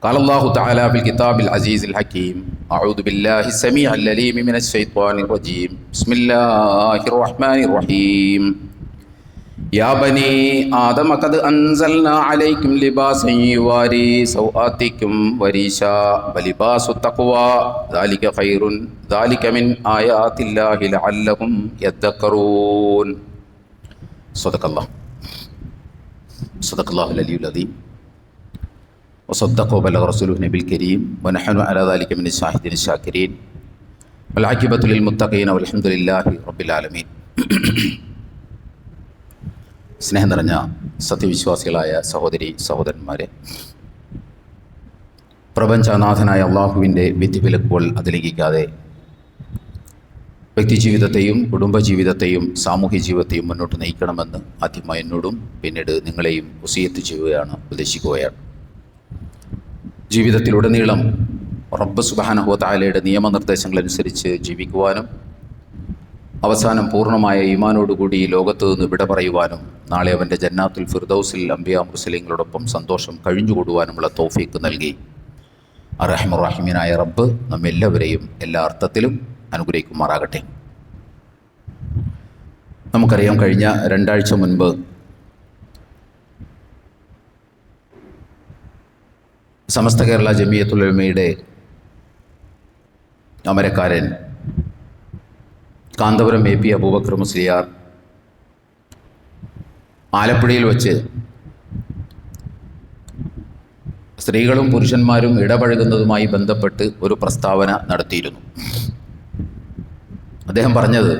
قال الله تعالى في الكتاب العزيز الحكيم أعوذ بالله السميع العليم من الشيطان الرجيم بسم الله الرحمن الرحيم يا بني آدم قد أنزلنا عليكم لباسا يواري سوآتكم وريشا ولباس التقوى ذلك خير ذلك من آيات الله لعلهم يذكرون صدق الله العلي العظيم وصدق وبلغ رسوله النبي الكريم ونحن على ذلك من الشاهدين الشاكرين والعاقبة للمتقين والحمد لله رب العالمين. സ്നേഹം നിറഞ്ഞ സത്യവിശ്വാസികളായ സഹോദരി സഹോദരന്മാരെ, പ്രപഞ്ചനാഥനായ അള്ളാഹുവിൻ്റെ വിധിവിലക്കുകൾ അതിലംഘിക്കാതെ വ്യക്തിജീവിതത്തെയും കുടുംബജീവിതത്തെയും സാമൂഹ്യ ജീവിതത്തെയും മുന്നോട്ട് നയിക്കണമെന്ന് ആദ്യമായി എന്നോടും പിന്നീട് നിങ്ങളെയും വസിയത്ത് ചെയ്യുകയാണ്, ഉപദേശിക്കുകയാണ്. ജീവിതത്തിലുടനീളം റബ്ബ് സുബ്ഹാനഹു വ തആലയുടെ നിയമനിർദ്ദേശങ്ങളനുസരിച്ച് ജീവിക്കുവാനും അവസാനം പൂർണ്ണമായ ഈമാനോടുകൂടി ലോകത്ത് നിന്ന് വിട പറയുവാനും നാളെ അവൻ്റെ ജന്നാത്തുൽ ഫിർദൗസിൽ അംബിയാ മുർസലീങ്ങളോടൊപ്പം സന്തോഷം കഴിഞ്ഞുകൂടുവാനുമുള്ള തൗഫീക്ക് നൽകി അർഹമർ റഹീമീനായ റബ്ബ് നമ്മെല്ലാവരെയും എല്ലാ അർത്ഥത്തിലും അനുഗ്രഹിക്കുമാറാകട്ടെ. നമുക്കറിയാം, കഴിഞ്ഞ 2 ആഴ്ച മുൻപ് സമസ്ത കേരള ജമിയത്തുൽ ഉലമയുടെ അമരക്കാരൻ കാന്തപുരം AP അബൂബക്കർ മുസ്ലിയാർ ആലപ്പുഴയിൽ വച്ച് സ്ത്രീകളും പുരുഷന്മാരും ഇടപഴകുന്നതുമായി ബന്ധപ്പെട്ട് ഒരു പ്രസ്താവന നടത്തിയിരുന്നു. അദ്ദേഹം പറഞ്ഞത്,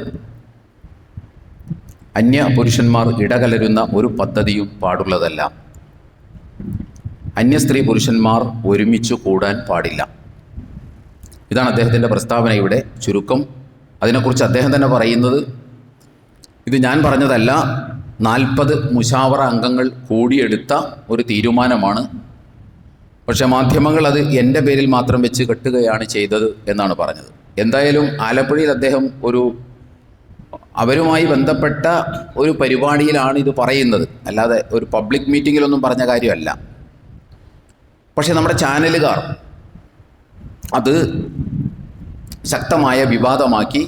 അന്യ പുരുഷന്മാർ ഇടകലരുന്ന ഒരു പദ്ധതിയും പാടുള്ളതല്ല, അന്യ സ്ത്രീ പുരുഷന്മാർ ഒരുമിച്ച് കൂടാൻ പാടില്ല. ഇതാണ് അദ്ദേഹത്തിൻ്റെ പ്രസ്താവനയുടെ ചുരുക്കം. അതിനെക്കുറിച്ച് അദ്ദേഹം തന്നെ പറയുന്നത്, ഇത് ഞാൻ പറഞ്ഞതല്ല, 40 മുശാവറ അംഗങ്ങൾ കൂടിയെടുത്ത ഒരു തീരുമാനമാണ്. പക്ഷേ മാധ്യമങ്ങൾ അത് എൻ്റെ പേരിൽ മാത്രം വെച്ച് കെട്ടുകയാണ് ചെയ്തത് എന്നാണ് പറഞ്ഞത്. എന്തായാലും ആലപ്പുഴയിൽ അദ്ദേഹം അവരുമായി ബന്ധപ്പെട്ട ഒരു പരിപാടിയിലാണ് ഇത് പറയുന്നത്, അല്ലാതെ ഒരു പബ്ലിക് മീറ്റിങ്ങിലൊന്നും പറഞ്ഞ കാര്യമല്ല. പക്ഷേ നമ്മുടെ ചാനലുകാർ അത് ശക്തമായ വിവാദമാക്കി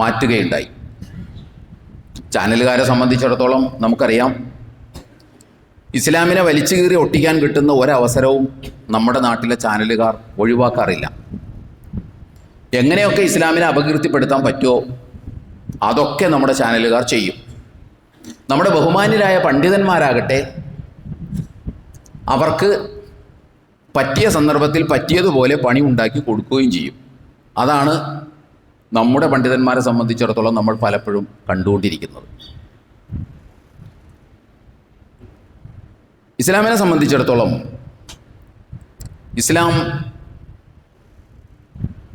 മാറ്റുകയുണ്ടായി. ചാനലുകാരെ സംബന്ധിച്ചിടത്തോളം നമുക്കറിയാം, ഇസ്ലാമിനെ വലിച്ചു കീറി ഒട്ടിക്കാൻ കിട്ടുന്ന ഒരവസരവും നമ്മുടെ നാട്ടിലെ ചാനലുകാർ ഒഴിവാക്കാറില്ല. എങ്ങനെയൊക്കെ ഇസ്ലാമിനെ അപകീർത്തിപ്പെടുത്താൻ പറ്റുമോ അതൊക്കെ നമ്മുടെ ചാനലുകാർ ചെയ്യും. നമ്മുടെ ബഹുമാന്യരായ പണ്ഡിതന്മാരാകട്ടെ, അവർക്ക് പറ്റിയ സന്ദർഭത്തിൽ പറ്റിയതുപോലെ പണി ഉണ്ടാക്കി കൊടുക്കുകയും ചെയ്യും. അതാണ് നമ്മുടെ പണ്ഡിതന്മാരെ സംബന്ധിച്ചിടത്തോളം നമ്മൾ പലപ്പോഴും കണ്ടുകൊണ്ടിരിക്കുന്നത്. ഇസ്ലാമിനെ സംബന്ധിച്ചിടത്തോളം ഇസ്ലാം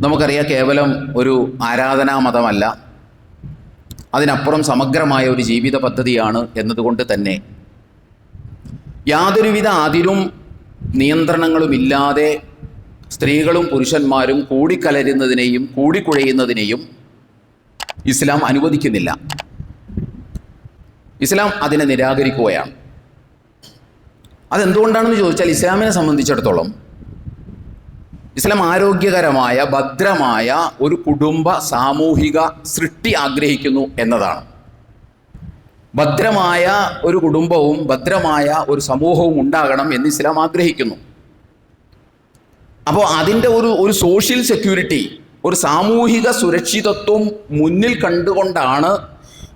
നമുക്കറിയാം, കേവലം ഒരു ആരാധനാ മതമല്ല, അതിനപ്പുറം സമഗ്രമായ ഒരു ജീവിത പദ്ധതിയാണ് എന്നതുകൊണ്ട് തന്നെ യാതൊരുവിധ അതിരും നിയന്ത്രണങ്ങളുമില്ലാതെ സ്ത്രീകളും പുരുഷന്മാരും കൂടിക്കലരുന്നതിനെയും കൂടിക്കുഴയുന്നതിനെയും ഇസ്ലാം അനുവദിക്കുന്നില്ല. ഇസ്ലാം അതിനെ നിരാകരിക്കുകയാണ്. അതെന്തുകൊണ്ടാണെന്ന് ചോദിച്ചാൽ, ഇസ്ലാമിനെ സംബന്ധിച്ചിടത്തോളം ഇസ്ലാം ആരോഗ്യകരമായ ഭദ്രമായ ഒരു കുടുംബ സാമൂഹിക സൃഷ്ടി ആഗ്രഹിക്കുന്നു എന്നതാണ്. ഭദ്രമായ ഒരു കുടുംബവും ഭദ്രമായ ഒരു സമൂഹവും ഉണ്ടാകണം എന്ന് ഇസ്ലാം ആഗ്രഹിക്കുന്നു. അപ്പോൾ അതിൻ്റെ ഒരു സോഷ്യൽ സെക്യൂരിറ്റി, ഒരു സാമൂഹിക സുരക്ഷിതത്വം മുന്നിൽ കണ്ടുകൊണ്ടാണ്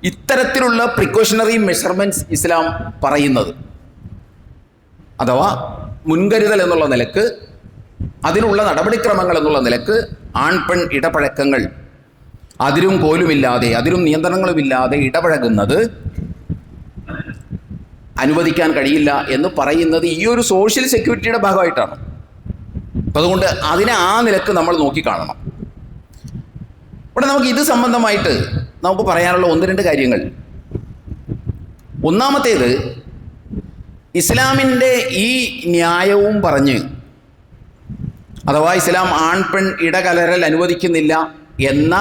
ഇത്തരത്തിലുള്ള പ്രിക്കോഷണറി മെഷർമെൻറ്റ്സ് ഇസ്ലാം പറയുന്നത്. അഥവാ മുൻകരുതൽ എന്നുള്ള നിലക്ക്, അതിനുള്ള നടപടിക്രമങ്ങൾ എന്നുള്ള നിലക്ക് ആൺപെൺ ഇടപഴക്കങ്ങൾ അതിരും കോലുമില്ലാതെ, അതിരും നിയന്ത്രണങ്ങളുമില്ലാതെ ഇടപഴകുന്നത് അനുവദിക്കാൻ കഴിയില്ല എന്ന് പറയുന്നത് ഈ ഒരു സോഷ്യൽ സെക്യൂരിറ്റിയുടെ ഭാഗമായിട്ടാണ്. അപ്പം അതുകൊണ്ട് അതിനെ ആ നിലക്ക് നമ്മൾ നോക്കിക്കാണണം. ഇവിടെ നമുക്ക് ഇത് സംബന്ധമായിട്ട് നമുക്ക് പറയാനുള്ള 1-2 കാര്യങ്ങൾ. ഒന്നാമത്തേത്, ഇസ്ലാമിൻ്റെ ഈ ന്യായവും പറഞ്ഞ്, അഥവാ ഇസ്ലാം ആൺപെൺ ഇടകലരൽ അനുവദിക്കുന്നില്ല എന്ന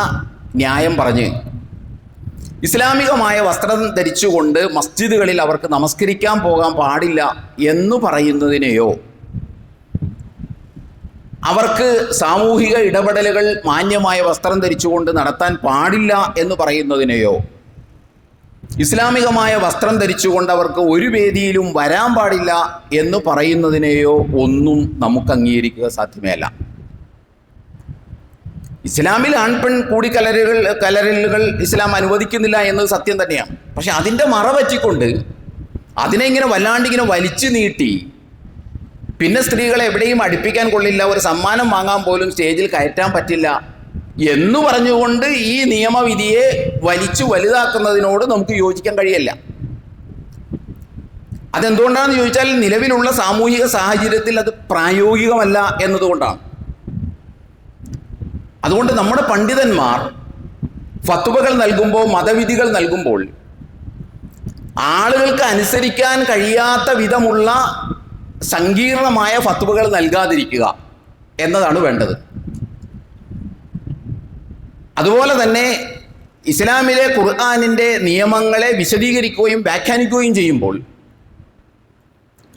ന്യായം പറഞ്ഞ് ഇസ്ലാമികമായ വസ്ത്രം ധരിച്ചുകൊണ്ട് മസ്ജിദുകളിൽ അവർക്ക് നമസ്കരിക്കാൻ പോകാൻ പാടില്ല എന്ന് പറയുന്നതിനെയോ അവർക്ക് സാമൂഹിക ഇടപെടലുകൾ മാന്യമായ വസ്ത്രം ധരിച്ചുകൊണ്ട് നടത്താൻ പാടില്ല എന്ന് പറയുന്നതിനെയോ ഇസ്ലാമികമായ വസ്ത്രം ധരിച്ചുകൊണ്ട് അവർക്ക് ഒരു വേദിയിലും വരാൻ പാടില്ല എന്ന് പറയുന്നതിനെയോ ഒന്നും നമുക്ക് അംഗീകരിക്കുക സാധ്യമല്ല. ഇസ്ലാമിൽ ആൺപെൺ കലരലുകൾ ഇസ്ലാം അനുവദിക്കുന്നില്ല എന്നത് സത്യം തന്നെയാണ്. പക്ഷെ അതിൻ്റെ മറ വച്ചിക്കൊണ്ട് അതിനെ ഇങ്ങനെ വല്ലാണ്ടിങ്ങനെ വലിച്ചു നീട്ടി പിന്നെ സ്ത്രീകളെ എവിടെയും അടുപ്പിക്കാൻ കൊള്ളില്ല, ഒരു സമ്മാനം വാങ്ങാൻ പോലും സ്റ്റേജിൽ കയറ്റാൻ പറ്റില്ല എന്ന് പറഞ്ഞുകൊണ്ട് ഈ നിയമവിധിയെ വലിച്ചു വലുതാക്കുന്നതിനോട് നമുക്ക് യോജിക്കാൻ കഴിയില്ല. അതെന്തുകൊണ്ടാണെന്ന് ചോദിച്ചാൽ നിലവിലുള്ള സാമൂഹിക സാഹചര്യത്തിൽ അത് പ്രായോഗികമല്ല എന്നതുകൊണ്ടാണ്. അതുകൊണ്ട് നമ്മുടെ പണ്ഡിതന്മാർ ഫത്വകൾ നൽകുമ്പോൾ, മതവിധികൾ നൽകുമ്പോൾ ആളുകൾക്ക് അനുസരിക്കാൻ കഴിയാത്ത വിധമുള്ള സങ്കീർണമായ ഫത്വകൾ നൽകാതിരിക്കുക എന്നതാണ് വേണ്ടത്. അതുപോലെ തന്നെ ഇസ്ലാമിലെ ഖുർആനിൻ്റെ നിയമങ്ങളെ വിശദീകരിക്കുകയും വ്യാഖ്യാനിക്കുകയും ചെയ്യുമ്പോൾ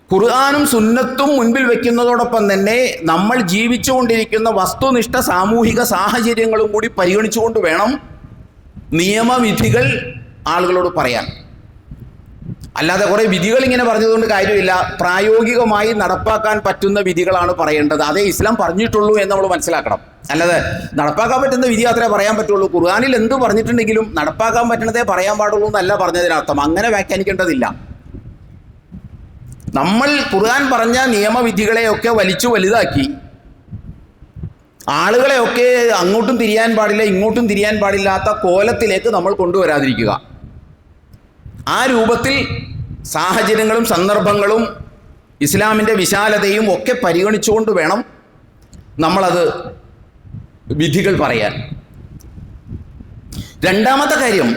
ഖുർആനും സുന്നത്തും മുൻപിൽ വയ്ക്കുന്നതോടൊപ്പം തന്നെ നമ്മൾ ജീവിച്ചുകൊണ്ടിരിക്കുന്ന വസ്തുനിഷ്ഠ സാമൂഹിക സാഹചര്യങ്ങളും കൂടി പരിഗണിച്ചുകൊണ്ട് വേണം നിയമവിധികൾ ആളുകളോട് പറയാൻ. അല്ലാതെ കുറേ വിധികൾ ഇങ്ങനെ പറഞ്ഞതുകൊണ്ട് കാര്യമില്ല. പ്രായോഗികമായി നടപ്പാക്കാൻ പറ്റുന്ന വിധികളാണ് പറയേണ്ടത്. അതേ ഇസ്ലാം പറഞ്ഞിട്ടുള്ളൂ എന്ന് നമ്മൾ മനസ്സിലാക്കണം. അല്ലാതെ നടപ്പാക്കാൻ പറ്റുന്ന വിധി അത്രേ പറയാൻ പറ്റുള്ളൂ. ഖുർആനിൽ എന്ത് പറഞ്ഞിട്ടുണ്ടെങ്കിലും നടപ്പാക്കാൻ പറ്റണതേ പറയാൻ പാടുള്ളൂ എന്നല്ല പറഞ്ഞതിനർത്ഥം. അങ്ങനെ വ്യാഖ്യാനിക്കേണ്ടതില്ല. നമ്മൾ ഖുർആൻ പറഞ്ഞ നിയമവിധികളെയൊക്കെ വലിച്ചു വലുതാക്കി ആളുകളെയൊക്കെ അങ്ങോട്ടും തിരിയാൻ പാടില്ല ഇങ്ങോട്ടും തിരിയാൻ പാടില്ലാത്ത കോലത്തിലേക്ക് നമ്മൾ കൊണ്ടുവരാതിരിക്കുക. ആ രൂപത്തിൽ സാഹചര്യങ്ങളും സന്ദർഭങ്ങളും ഇസ്ലാമിൻ്റെ വിശാലതയും ഒക്കെ പരിഗണിച്ചുകൊണ്ട് വേണം നമ്മളത് വിധികൾ പറയാൻ. രണ്ടാമത്തെ കാര്യം,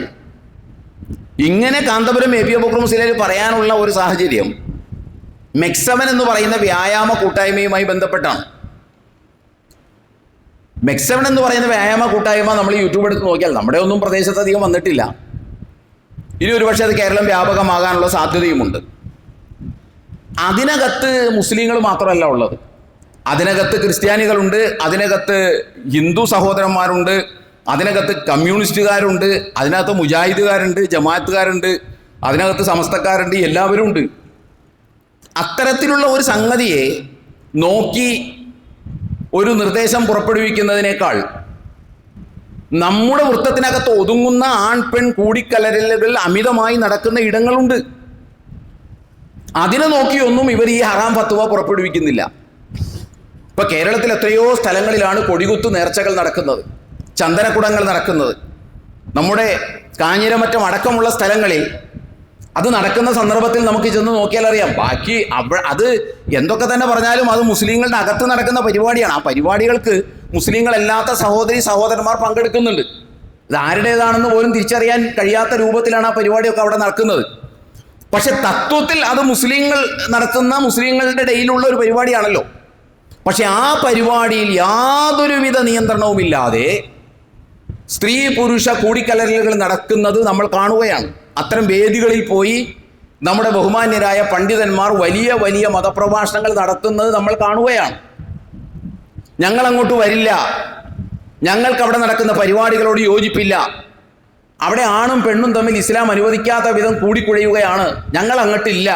ഇങ്ങനെ കാന്തപുരം എ പി അബൂബക്കർ മുസ്ലിയാർ പറയാനുള്ള ഒരു സാഹചര്യം മെക്സവൻ എന്ന് പറയുന്ന വ്യായാമ കൂട്ടായ്മയുമായി ബന്ധപ്പെട്ടാണ്. മെക്സവൻ എന്ന് പറയുന്ന വ്യായാമ കൂട്ടായ്മ നമ്മൾ യൂട്യൂബ് എടുത്ത് നോക്കിയാൽ നമ്മുടെ ഒന്നും പ്രദേശത്ത് അധികം വന്നിട്ടില്ല. ഇനി ഒരുപക്ഷെ അത് കേരളം വ്യാപകമാകാനുള്ള സാധ്യതയുമുണ്ട്. അതിനകത്ത് മുസ്ലിങ്ങൾ മാത്രമല്ല ഉള്ളത്, അതിനകത്ത് ക്രിസ്ത്യാനികളുണ്ട്, അതിനകത്ത് ഹിന്ദു സഹോദരന്മാരുണ്ട്, അതിനകത്ത് കമ്മ്യൂണിസ്റ്റുകാരുണ്ട്, അതിനകത്ത് മുജാഹിദുകാരുണ്ട്, ജമാഅത്തുകാരുണ്ട്, അതിനകത്ത് സമസ്തക്കാരുണ്ട്, എല്ലാവരും ഉണ്ട്. അത്തരത്തിലുള്ള ഒരു സംഗതിയെ നോക്കി ഒരു നിർദ്ദേശം പുറപ്പെടുവിക്കുന്നതിനേക്കാൾ നമ്മുടെ വൃത്തത്തിനകത്ത് ഒതുങ്ങുന്ന ആൺ പെൺ കൂടിക്കലരലുകൾ അമിതമായി നടക്കുന്ന ഇടങ്ങളുണ്ട്. അതിനെ നോക്കിയൊന്നും ഇവർ ഈ ഹറാം ഫത്വ പുറപ്പെടുവിക്കുന്നില്ല. ഇപ്പൊ കേരളത്തിൽ എത്രയോ സ്ഥലങ്ങളിലാണ് കൊടികുത്ത് നേർച്ചകൾ നടക്കുന്നത്, ചന്ദനക്കുടങ്ങൾ നടക്കുന്നത്. നമ്മുടെ കാഞ്ഞിരമറ്റം അടക്കമുള്ള സ്ഥലങ്ങളിൽ അത് നടക്കുന്ന സന്ദർഭത്തിൽ നമുക്ക് ചെന്ന് നോക്കിയാൽ അറിയാം. ബാക്കി അത് എന്തൊക്കെ തന്നെ പറഞ്ഞാലും അത് മുസ്ലിങ്ങളുടെ അകത്ത് നടക്കുന്ന പരിപാടിയാണ്. ആ പരിപാടികൾക്ക് മുസ്ലിങ്ങളല്ലാത്ത സഹോദരന്മാർ പങ്കെടുക്കുന്നുണ്ട്. ഇത് ആരുടേതാണെന്ന് പോലും തിരിച്ചറിയാൻ കഴിയാത്ത രൂപത്തിലാണ് ആ പരിപാടിയൊക്കെ അവിടെ നടക്കുന്നത്. പക്ഷെ തത്വത്തിൽ അത് മുസ്ലിങ്ങൾ നടത്തുന്ന, മുസ്ലിങ്ങളുടെ ഇടയിലുള്ള ഒരു പരിപാടിയാണല്ലോ. പക്ഷെ ആ പരിപാടിയിൽ യാതൊരുവിധ നിയന്ത്രണവുമില്ലാതെ സ്ത്രീ പുരുഷ കൂടിക്കലരലുകൾ നടക്കുന്നത് നമ്മൾ കാണുകയാണ്. അത്തരം വേദികളിൽ പോയി നമ്മുടെ ബഹുമാന്യരായ പണ്ഡിതന്മാർ വലിയ വലിയ മതപ്രഭാഷണങ്ങൾ നടത്തുന്നത് നമ്മൾ കാണുകയാണ്. ഞങ്ങൾ അങ്ങോട്ട് വരില്ല, ഞങ്ങൾക്ക് അവിടെ നടക്കുന്ന പരിപാടികളോട് യോജിപ്പില്ല, അവിടെ ആണും പെണ്ണും തമ്മിൽ ഇസ്ലാം അനുവദിക്കാത്ത വിധം കൂടിക്കുഴയുകയാണ്, ഞങ്ങൾ അങ്ങോട്ടില്ല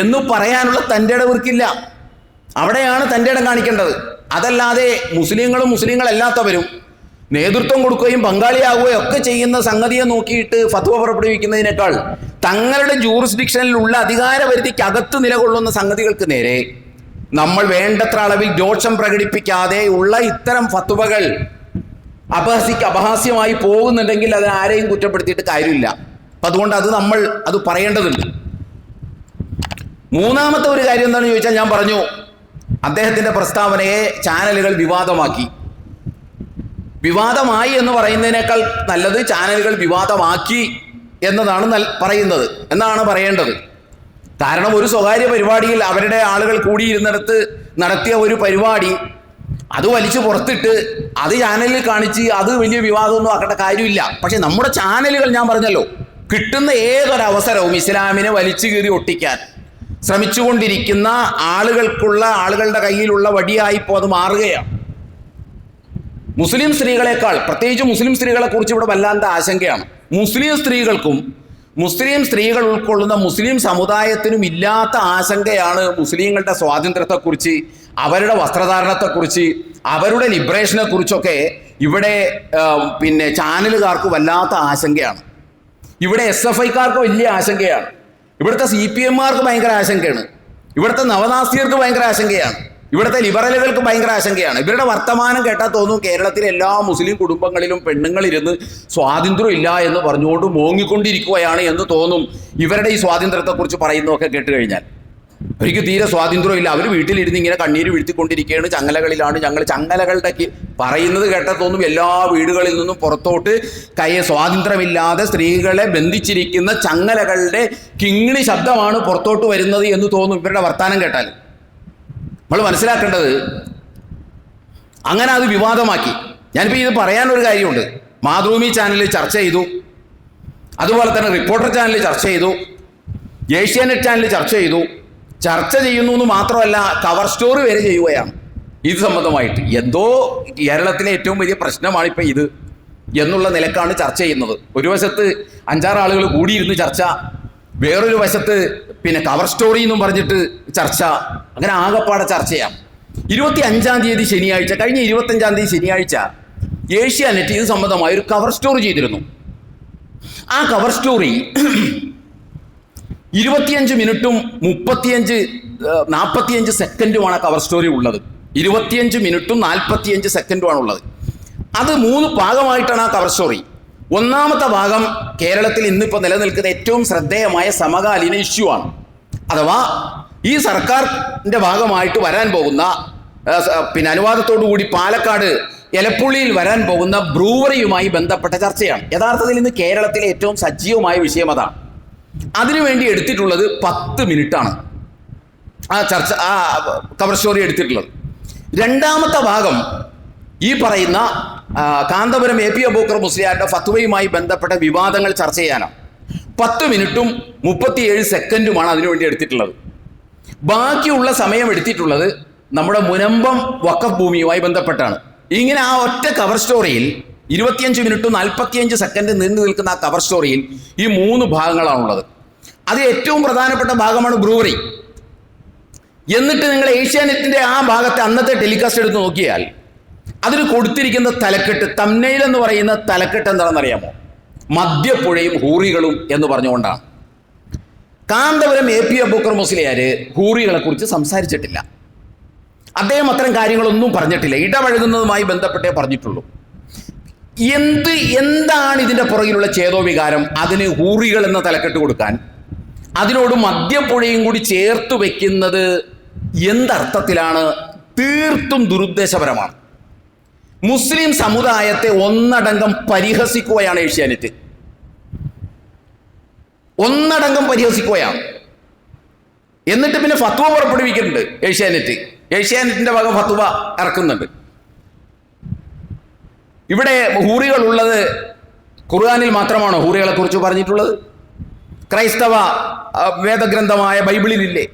എന്ന് പറയാനുള്ള തൻ്റെ ഇടവർക്കില്ല. അവിടെയാണ് തൻ്റെ ഇടം കാണിക്കേണ്ടത്. അതല്ലാതെ മുസ്ലിങ്ങളും മുസ്ലിങ്ങളല്ലാത്തവരും നേതൃത്വം കൊടുക്കുകയും പങ്കാളിയാവുകയും ഒക്കെ ചെയ്യുന്ന സംഗതിയെ നോക്കിയിട്ട് ഫത്വ പുറപ്പെടുവിക്കുന്നതിനേക്കാൾ തങ്ങളുടെ ജൂറിസ്ഡിക്ഷനിലുള്ള അധികാരപരിധിക്കകത്ത് നിലകൊള്ളുന്ന സംഗതികൾക്ക് നേരെ നമ്മൾ വേണ്ടത്ര അളവിൽ രോഷം പ്രകടിപ്പിക്കാതെ ഉള്ള ഇത്തരം ഫത്വകൾ അപഹാസ്യമായി പോകുന്നുണ്ടെങ്കിൽ അത് ആരെയും കുറ്റപ്പെടുത്തിയിട്ട് കാര്യമില്ല. അപ്പം അതുകൊണ്ട് നമ്മൾ അത് പറയേണ്ടതുണ്ട്. മൂന്നാമത്തെ ഒരു കാര്യം എന്താണെന്ന് ചോദിച്ചാൽ, ഞാൻ പറഞ്ഞു അദ്ദേഹത്തിൻ്റെ പ്രസ്താവനയെ ചാനലുകൾ വിവാദമായി എന്ന് പറയുന്നതിനേക്കാൾ നല്ലത് ചാനലുകൾ വിവാദമാക്കി എന്നാണ് പറയേണ്ടത്. കാരണം ഒരു സ്വകാര്യ പരിപാടിയിൽ അവരുടെ ആളുകൾ കൂടിയിരുന്നിടത്ത് നടത്തിയ ഒരു പരിപാടി അത് വലിച്ചു പുറത്തിട്ട് അത് ചാനലിൽ കാണിച്ച് അത് വലിയ വിവാദമൊന്നും ആക്കേണ്ട കാര്യമില്ല. പക്ഷെ നമ്മുടെ ചാനലുകൾ, ഞാൻ പറഞ്ഞല്ലോ, കിട്ടുന്ന ഏതൊരവസരവും ഇസ്ലാമിനെ വലിച്ചു കീറി ഒട്ടിക്കാൻ, ശ്രമിച്ചുകൊണ്ടിരിക്കുന്ന ആളുകളുടെ കയ്യിലുള്ള വടിയായിപ്പോൾ അത് മാറുകയാണ്. മുസ്ലിം സ്ത്രീകളെക്കാൾ, പ്രത്യേകിച്ച് മുസ്ലിം സ്ത്രീകളെ കുറിച്ച് ഇവിടെ വല്ലാത്ത ആശങ്കയാണ്. മുസ്ലിം സ്ത്രീകൾക്കും മുസ്ലിം സ്ത്രീകൾ ഉൾക്കൊള്ളുന്ന മുസ്ലിം സമുദായത്തിനും ഇല്ലാത്ത ആശങ്കയാണ് മുസ്ലിങ്ങളുടെ സ്വാതന്ത്ര്യത്തെക്കുറിച്ച്, അവരുടെ വസ്ത്രധാരണത്തെക്കുറിച്ച്, അവരുടെ ലിബറേഷനെ കുറിച്ചൊക്കെ ഇവിടെ ചാനലുകാർക്ക് വല്ലാത്ത ആശങ്കയാണ്. ഇവിടെ SFIക്കാർക്ക് വലിയ ആശങ്കയാണ്. ഇവിടുത്തെ CPMമാർക്ക് ഭയങ്കര ആശങ്കയാണ്. ഇവിടുത്തെ നവനാസ്തികർക്ക് ഭയങ്കര ആശങ്കയാണ്. ഇവിടുത്തെ ലിബറലുകൾക്ക് ഭയങ്കര ആശങ്കയാണ്. ഇവരുടെ വർത്തമാനം കേട്ടാൽ തോന്നും കേരളത്തിലെ എല്ലാ മുസ്ലിം കുടുംബങ്ങളിലും പെണ്ണുങ്ങളിരുന്ന് സ്വാതന്ത്ര്യം ഇല്ല എന്ന് പറഞ്ഞുകൊണ്ട് മോങ്ങിക്കൊണ്ടിരിക്കുകയാണ് എന്ന് തോന്നും. ഇവരുടെ ഈ സ്വാതന്ത്ര്യത്തെക്കുറിച്ച് പറയുന്നതൊക്കെ കേട്ട് കഴിഞ്ഞാൽ അവർക്ക് തീരെ സ്വാതന്ത്ര്യമില്ല. അവർ വീട്ടിലിരുന്ന് ഇങ്ങനെ കണ്ണീര് വീഴ്ത്തിക്കൊണ്ടിരിക്കുകയാണ്. ചങ്ങലകളിലാണ്. ചങ്ങലകളുടെ പറയുന്നത് കേട്ടാൽ തോന്നും എല്ലാ വീടുകളിൽ നിന്നും പുറത്തോട്ട് സ്വാതന്ത്ര്യമില്ലാതെ സ്ത്രീകളെ ബന്ധിച്ചിരിക്കുന്ന ചങ്ങലകളുടെ കിങ്ങിണി ശബ്ദമാണ് പുറത്തോട്ട് വരുന്നത് എന്ന് തോന്നും ഇവരുടെ വർത്താനം കേട്ടാൽ. നമ്മൾ മനസ്സിലാക്കേണ്ടത്, അങ്ങനെ അത് വിവാദമാക്കി. ഞാനിപ്പോൾ ഇത് പറയാനൊരു കാര്യമുണ്ട്. മാതൃഭൂമി ചാനലിൽ ചർച്ച ചെയ്തു, അതുപോലെ തന്നെ റിപ്പോർട്ടർ ചാനലിൽ ചർച്ച ചെയ്തു, ഏഷ്യാനെറ്റ് ചാനലിൽ ചർച്ച ചെയ്തു. ചർച്ച ചെയ്യുന്നു എന്ന് മാത്രമല്ല, കവർ സ്റ്റോറി വരെ ചെയ്യുകയാണ് ഇത് സംബന്ധമായിട്ട്. എന്തോ കേരളത്തിലെ ഏറ്റവും വലിയ പ്രശ്നമാണ് ഇപ്പം ഇത് എന്നുള്ള നിലക്കാണ് ചർച്ച ചെയ്യുന്നത്. ഒരു വശത്ത് 5-6 ആളുകൾ കൂടിയിരുന്ന് ചർച്ച, വേറൊരു വശത്ത് കവർ സ്റ്റോറി എന്നും പറഞ്ഞിട്ട് ചർച്ച. അങ്ങനെ ആകെപ്പാടെ ചർച്ചയാണ്. 25-ാം തീയതി ശനിയാഴ്ച, കഴിഞ്ഞ 25-ാം തീയതി ശനിയാഴ്ച ഏഷ്യാനെറ്റ് ഇത് സംബന്ധമായ ഒരു കവർ സ്റ്റോറി ചെയ്തിരുന്നു. ആ കവർ സ്റ്റോറി 25 മിനിറ്റും 45 സെക്കൻഡുമാണ് ആ കവർ സ്റ്റോറി ഉള്ളത്. 25 മിനിറ്റും 45 സെക്കൻഡുമാണ് ഉള്ളത്. അത് 3 ഭാഗമായിട്ടാണ് ആ കവർ സ്റ്റോറി. ഒന്നാമത്തെ ഭാഗം കേരളത്തിൽ ഇന്നിപ്പോൾ നിലനിൽക്കുന്ന ഏറ്റവും ശ്രദ്ധേയമായ സമകാലീന ഇഷ്യൂ ആണ്. അഥവാ ഈ സർക്കാരിൻ്റെ ഭാഗമായിട്ട് വരാൻ പോകുന്ന അനുവാദത്തോടുകൂടി പാലക്കാട് എലപ്പുള്ളിയിൽ വരാൻ പോകുന്ന ബ്രൂവറിയുമായി ബന്ധപ്പെട്ട ചർച്ചയാണ്. യഥാർത്ഥത്തിൽ ഇന്ന് കേരളത്തിലെ ഏറ്റവും സജീവമായ വിഷയം അതാണ്. അതിനുവേണ്ടി എടുത്തിട്ടുള്ളത് 10 മിനിറ്റാണ് ആ ചർച്ച, ആ കവർ സ്റ്റോറി എടുത്തിട്ടുള്ളത്. രണ്ടാമത്തെ ഭാഗം ഈ പറയുന്ന കാന്തപുരം AP അബൂബക്കർ മുസ്ലിയാരുടെ ഫത്വയുമായി ബന്ധപ്പെട്ട വിവാദങ്ങൾ ചർച്ച ചെയ്യാനാണ്. 10 മിനിറ്റും 37 സെക്കൻഡുമാണ് അതിനുവേണ്ടി എടുത്തിട്ടുള്ളത്. ബാക്കിയുള്ള സമയം എടുത്തിട്ടുള്ളത് നമ്മുടെ മുനമ്പം വഖഫ് ഭൂമിയുമായി ബന്ധപ്പെട്ടാണ്. ഇങ്ങനെ ആ ഒറ്റ കവർ സ്റ്റോറിയിൽ 25 മിനിറ്റും 45 സെക്കൻഡ് നീണ്ടു നിൽക്കുന്ന ആ കവർ സ്റ്റോറിയിൽ ഈ 3 ഭാഗങ്ങളാണുള്ളത്. അത് ഏറ്റവും പ്രധാനപ്പെട്ട ഭാഗമാണ് ബ്രൂവറി. എന്നിട്ട് നിങ്ങൾ ഏഷ്യാനെറ്റിൻ്റെ ആ ഭാഗത്തെ അന്നത്തെ ടെലികാസ്റ്റ് എടുത്ത് നോക്കിയാൽ അതിന് കൊടുത്തിരിക്കുന്ന തലക്കെട്ട്, തംനെയിൽ എന്ന് പറയുന്ന തലക്കെട്ട് എന്താണെന്നറിയാമോ? മദ്യപ്പുഴയും ഹൂറികളും എന്ന് പറഞ്ഞുകൊണ്ടാണ്. കാന്തപുരം AP അബൂബക്കർ മുസ്ലിയാർ ഹൂറികളെ കുറിച്ച് സംസാരിച്ചിട്ടില്ല. അദ്ദേഹം അത്തരം കാര്യങ്ങളൊന്നും പറഞ്ഞിട്ടില്ല. ഇടപഴകുന്നതുമായി ബന്ധപ്പെട്ടേ പറഞ്ഞിട്ടുള്ളൂ. എന്താണ് ഇതിൻ്റെ പുറകിലുള്ള ചേതോവികാരം? അതിന് ഹൂറികൾ എന്ന തലക്കെട്ട് കൊടുക്കാൻ, അതിനോട് മദ്യപ്പുഴയും കൂടി ചേർത്ത് വെക്കുന്നത് എന്തർത്ഥത്തിലാണ്? തീർത്തും ദുരുദ്ദേശപരമാണ്. മുസ്ലിം സമുദായത്തെ ഒന്നടങ്കം പരിഹസിക്കുകയാണ് ഏഷ്യാനെറ്റ്. ഒന്നടങ്കം പരിഹസിക്കുകയാണ്. എന്നിട്ട് പിന്നെ ഫത്വ പുറപ്പെടുവിക്കുന്നുണ്ട് ഏഷ്യാനെറ്റിന്റെ വക ഫത്വ ഇറക്കുന്നുണ്ട്. ഇവിടെ ഹൂറികൾ ഉള്ളത് ഖുർആനിൽ മാത്രമാണോ ഹൂറികളെ കുറിച്ച് പറഞ്ഞിട്ടുള്ളത്? ക്രൈസ്തവ വേദഗ്രന്ഥമായ ബൈബിളിലില്ലേ?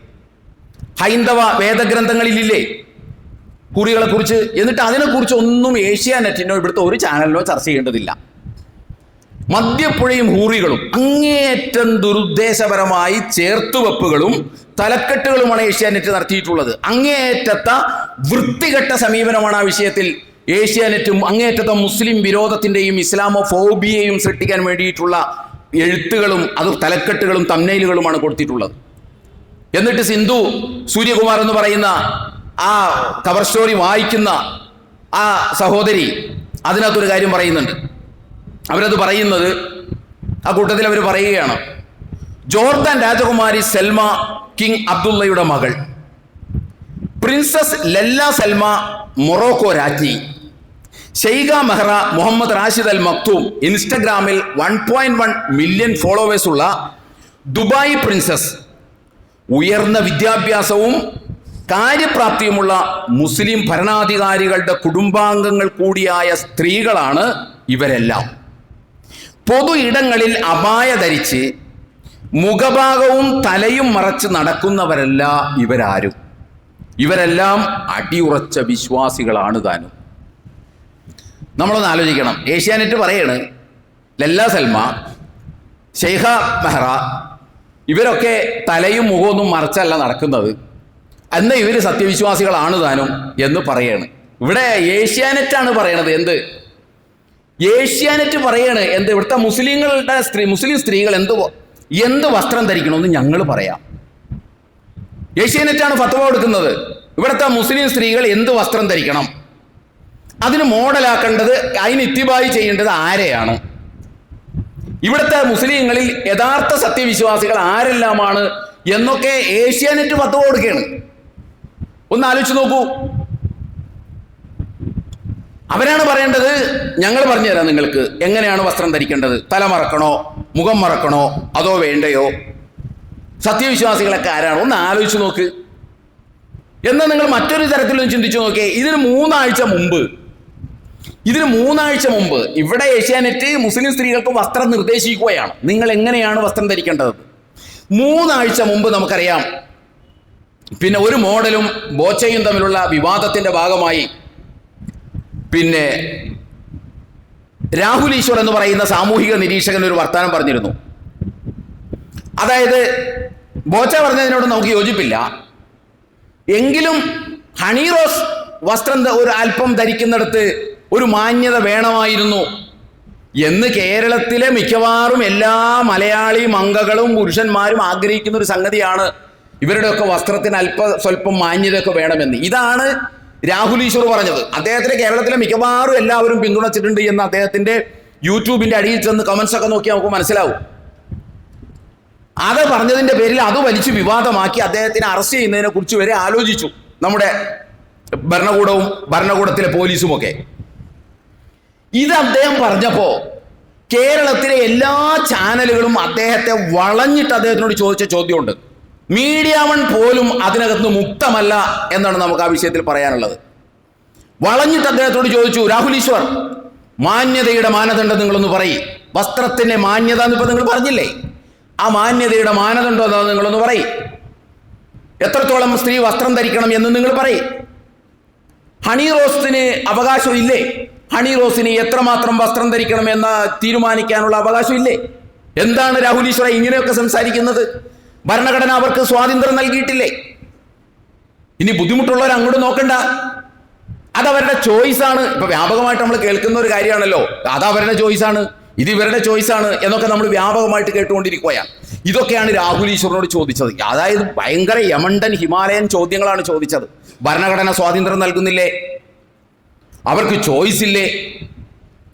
ഹൈന്ദവ വേദഗ്രന്ഥങ്ങളിലില്ലേ ഹൂറികളെ കുറിച്ച്? എന്നിട്ട് അതിനെക്കുറിച്ച് ഒന്നും ഏഷ്യാനെറ്റിനോ ഇവിടുത്തെ ഒരു ചാനലിനോ ചർച്ച ചെയ്യേണ്ടതില്ല. മദ്യപ്പുഴയും ഹൂറികളും അങ്ങേയറ്റം ദുരുദ്ദേശപരമായി ചേർത്തുവെപ്പുകളും തലക്കെട്ടുകളുമാണ് ഏഷ്യാനെറ്റ് നടത്തിയിട്ടുള്ളത്. അങ്ങേയറ്റത്തെ വൃത്തികെട്ട സമീപനമാണ് ആ വിഷയത്തിൽ ഏഷ്യാനെറ്റും അങ്ങേയറ്റത്തെ മുസ്ലിം വിരോധത്തിൻ്റെയും ഇസ്ലാമോഫോബിയയും സൃഷ്ടിക്കാൻ വേണ്ടിയിട്ടുള്ള എഴുത്തുകളും അത് തലക്കെട്ടുകളും തംനെയിലുകളുമാണ് കൊടുത്തിട്ടുള്ളത്. എന്നിട്ട് സിന്ധു സൂര്യകുമാർ എന്ന് പറയുന്ന ആ കവർ സ്റ്റോറി വായിക്കുന്ന ആ സഹോദരി അതിനകത്തൊരു കാര്യം പറയുന്നുണ്ട്. അവരത് പറയുന്നത്, ആ കൂട്ടത്തിൽ അവർ പറയുകയാണ്, ജോർദാൻ രാജകുമാരി സെൽമ കിങ് അബ്ദുള്ളയുടെ മകൾ പ്രിൻസസ് ലല്ല സെൽമ മൊറോക്കോ രാജ്ഞി Sheikha Mahra Mohammed Rashid Al Maktoum ഇൻസ്റ്റഗ്രാമിൽ 1.1 മില്യൺ ഫോളോവേഴ്സ് ഉള്ള ദുബായ് പ്രിൻസസ്, ഉയർന്ന വിദ്യാഭ്യാസവും കാര്യപ്രാപ്തിയുമുള്ള മുസ്ലിം ഭരണാധികാരികളുടെ കുടുംബാംഗങ്ങൾ കൂടിയായ സ്ത്രീകളാണ് ഇവരെല്ലാം. പൊതു ഇടങ്ങളിൽ അബായ ധരിച്ച് മുഖഭാഗവും തലയും മറച്ച് നടക്കുന്നവരല്ല ഇവരാരും. ഇവരെല്ലാം അടിയുറച്ച വിശ്വാസികളാണ് താനും. നമ്മളൊന്ന് ആലോചിക്കണം. ഏഷ്യാനെറ്റ് പറയാണ് ലല്ല സൽമ, ഷെയ്ഖ മെഹ്റ ഇവരൊക്കെ തലയും മുഖമൊന്നും മറച്ചല്ല നടക്കുന്നത്, എന്നാൽ ഇവർ സത്യവിശ്വാസികളാണ് താനും എന്ന് പറയാണ്. ഇവിടെ ഏഷ്യാനെറ്റാണ് പറയണത്. എന്ത് ഏഷ്യാനെറ്റ് പറയാണ്? എന്ത് ഇവിടുത്തെ മുസ്ലിം സ്ത്രീകൾ എന്ത് വസ്ത്രം ധരിക്കണമെന്ന് ഞങ്ങൾ പറയാം. ഏഷ്യാനെറ്റാണ് ഫത്വ കൊടുക്കുന്നത്. ഇവിടുത്തെ മുസ്ലിം സ്ത്രീകൾ എന്ത് വസ്ത്രം ധരിക്കണം, അതിന് മോഡലാക്കേണ്ടത്, അതിന് ഇത്തിബായി ചെയ്യേണ്ടത് ആരെയാണ്? ഇവിടുത്തെ മുസ്ലിങ്ങളിൽ യഥാർത്ഥ സത്യവിശ്വാസികൾ ആരെല്ലാമാണ് എന്നൊക്കെ ഏഷ്യാനെറ്റ് ഫത്വ കൊടുക്കുകയാണ്. ഒന്ന് ആലോചിച്ച് നോക്കൂ. അവരാണ് പറയേണ്ടത്. ഞങ്ങൾ പറഞ്ഞുതരാം നിങ്ങൾക്ക് എങ്ങനെയാണ് വസ്ത്രം ധരിക്കേണ്ടത്. തല മറക്കണോ, മുഖം മറക്കണോ, അതോ വേണ്ടയോ? സത്യവിശ്വാസികളൊക്കെ ആരാണ്? ഒന്ന് ആലോചിച്ച് നോക്ക്. എന്നാൽ നിങ്ങൾ മറ്റൊരു തരത്തിലൊന്ന് ചിന്തിച്ചു നോക്കിയേ. ഇതിന് മൂന്നാഴ്ച മുമ്പ് ഇവിടെ ഏഷ്യാനെറ്റ് മുസ്ലിം സ്ത്രീകൾക്ക് വസ്ത്രം നിർദ്ദേശിക്കുകയാണ്. നിങ്ങൾ എങ്ങനെയാണ് വസ്ത്രം ധരിക്കേണ്ടത്? 3 ആഴ്ച മുമ്പ് നമുക്കറിയാം, പിന്നെ ഒരു മോഡലും ബോച്ചയും തമ്മിലുള്ള വിവാദത്തിന്റെ ഭാഗമായി പിന്നെ രാഹുൽ ഈശ്വർ എന്ന് പറയുന്ന സാമൂഹിക നിരീക്ഷകൻ ഒരു വർത്തമാനം പറഞ്ഞിരുന്നു. അതായത് ബോച്ച പറഞ്ഞതിനോട് നമുക്ക് യോജിപ്പില്ല, എങ്കിലും ഹണി റോസ് വസ്ത്രം ഒരു അല്പം ധരിക്കുന്നിടത്ത് ഒരു മാന്യത വേണമായിരുന്നു എന്ന് കേരളത്തിലെ മിക്കവാറും എല്ലാ മലയാളി മംഗകളും പുരുഷന്മാരും ആഗ്രഹിക്കുന്ന ഒരു സംഗതിയാണ്. ഇവരുടെയൊക്കെ വസ്ത്രത്തിന് സ്വല്പം മാന്യതയൊക്കെ വേണമെന്ന്. ഇതാണ് രാഹുൽ ഈശ്വർ പറഞ്ഞത്. അദ്ദേഹത്തിന് കേരളത്തിലെ മിക്കവാറും എല്ലാവരും പിന്തുണച്ചിട്ടുണ്ട് എന്ന് അദ്ദേഹത്തിന്റെ യൂട്യൂബിന്റെ അടിയിൽ ചെന്ന് കമന്റ്സ് ഒക്കെ നോക്കി നമുക്ക് മനസ്സിലാവും. അത് പറഞ്ഞതിന്റെ പേരിൽ അത് വലിച്ചു വിവാദമാക്കി അദ്ദേഹത്തിനെ അറസ്റ്റ് ചെയ്യുന്നതിനെ കുറിച്ച് വരെ ആലോചിച്ചു നമ്മുടെ ഭരണകൂടത്തിലെ പോലീസുമൊക്കെ. ഇത് അദ്ദേഹം പറഞ്ഞപ്പോ കേരളത്തിലെ എല്ലാ ചാനലുകളും അദ്ദേഹത്തെ വളഞ്ഞിട്ട് അദ്ദേഹത്തിനോട് ചോദിച്ച ചോദ്യമുണ്ട്. മീഡിയ വൺ പോലും അതിനകത്ത് മുക്തമല്ല എന്നാണ് നമുക്ക് ആ വിഷയത്തിൽ പറയാനുള്ളത്. വളഞ്ഞിട്ട് അദ്ദേഹത്തോട് ചോദിച്ചു, രാഹുൽ ഈശ്വർ, മാന്യതയുടെ മാനദണ്ഡം നിങ്ങളൊന്ന് പറയും. വസ്ത്രത്തിന്റെ മാന്യത എന്നിപ്പോ നിങ്ങൾ പറഞ്ഞില്ലേ, ആ മാന്യതയുടെ മാനദണ്ഡം എന്താണെന്ന് നിങ്ങളൊന്ന് പറയും. എത്രത്തോളം സ്ത്രീ വസ്ത്രം ധരിക്കണം എന്ന് നിങ്ങൾ പറയും. ഹണി റോസിന് അവകാശം ഇല്ലേ? ഹണി റോസിന് എത്രമാത്രം വസ്ത്രം ധരിക്കണം എന്ന് തീരുമാനിക്കാനുള്ള അവകാശം ഇല്ലേ? എന്താണ് രാഹുൽ ഈശ്വർ ഇങ്ങനെയൊക്കെ സംസാരിക്കുന്നത്? ഭരണഘടന അവർക്ക് സ്വാതന്ത്ര്യം നൽകിയിട്ടില്ലേ? ഇനി ബുദ്ധിമുട്ടുള്ളവർ അങ്ങോട്ട് നോക്കണ്ട, അതവരുടെ ചോയ്സാണ്. ഇപ്പൊ വ്യാപകമായിട്ട് നമ്മൾ കേൾക്കുന്ന ഒരു കാര്യമാണല്ലോ, അതവരുടെ ചോയ്സാണ്, ഇത് ഇവരുടെ ചോയ്സാണ് എന്നൊക്കെ നമ്മൾ വ്യാപകമായിട്ട് കേട്ടുകൊണ്ടിരിക്കുകയാണ്. ഇതൊക്കെയാണ് രാഹുൽ ഈശ്വറിനോട് ചോദിച്ചത്. അതായത് ഭയങ്കര യമണ്ടൻ ഹിമാലയൻ ചോദ്യങ്ങളാണ് ചോദിച്ചത്. ഭരണഘടന സ്വാതന്ത്ര്യം നൽകുന്നില്ലേ? അവർക്ക് ചോയ്സ് ഇല്ലേ?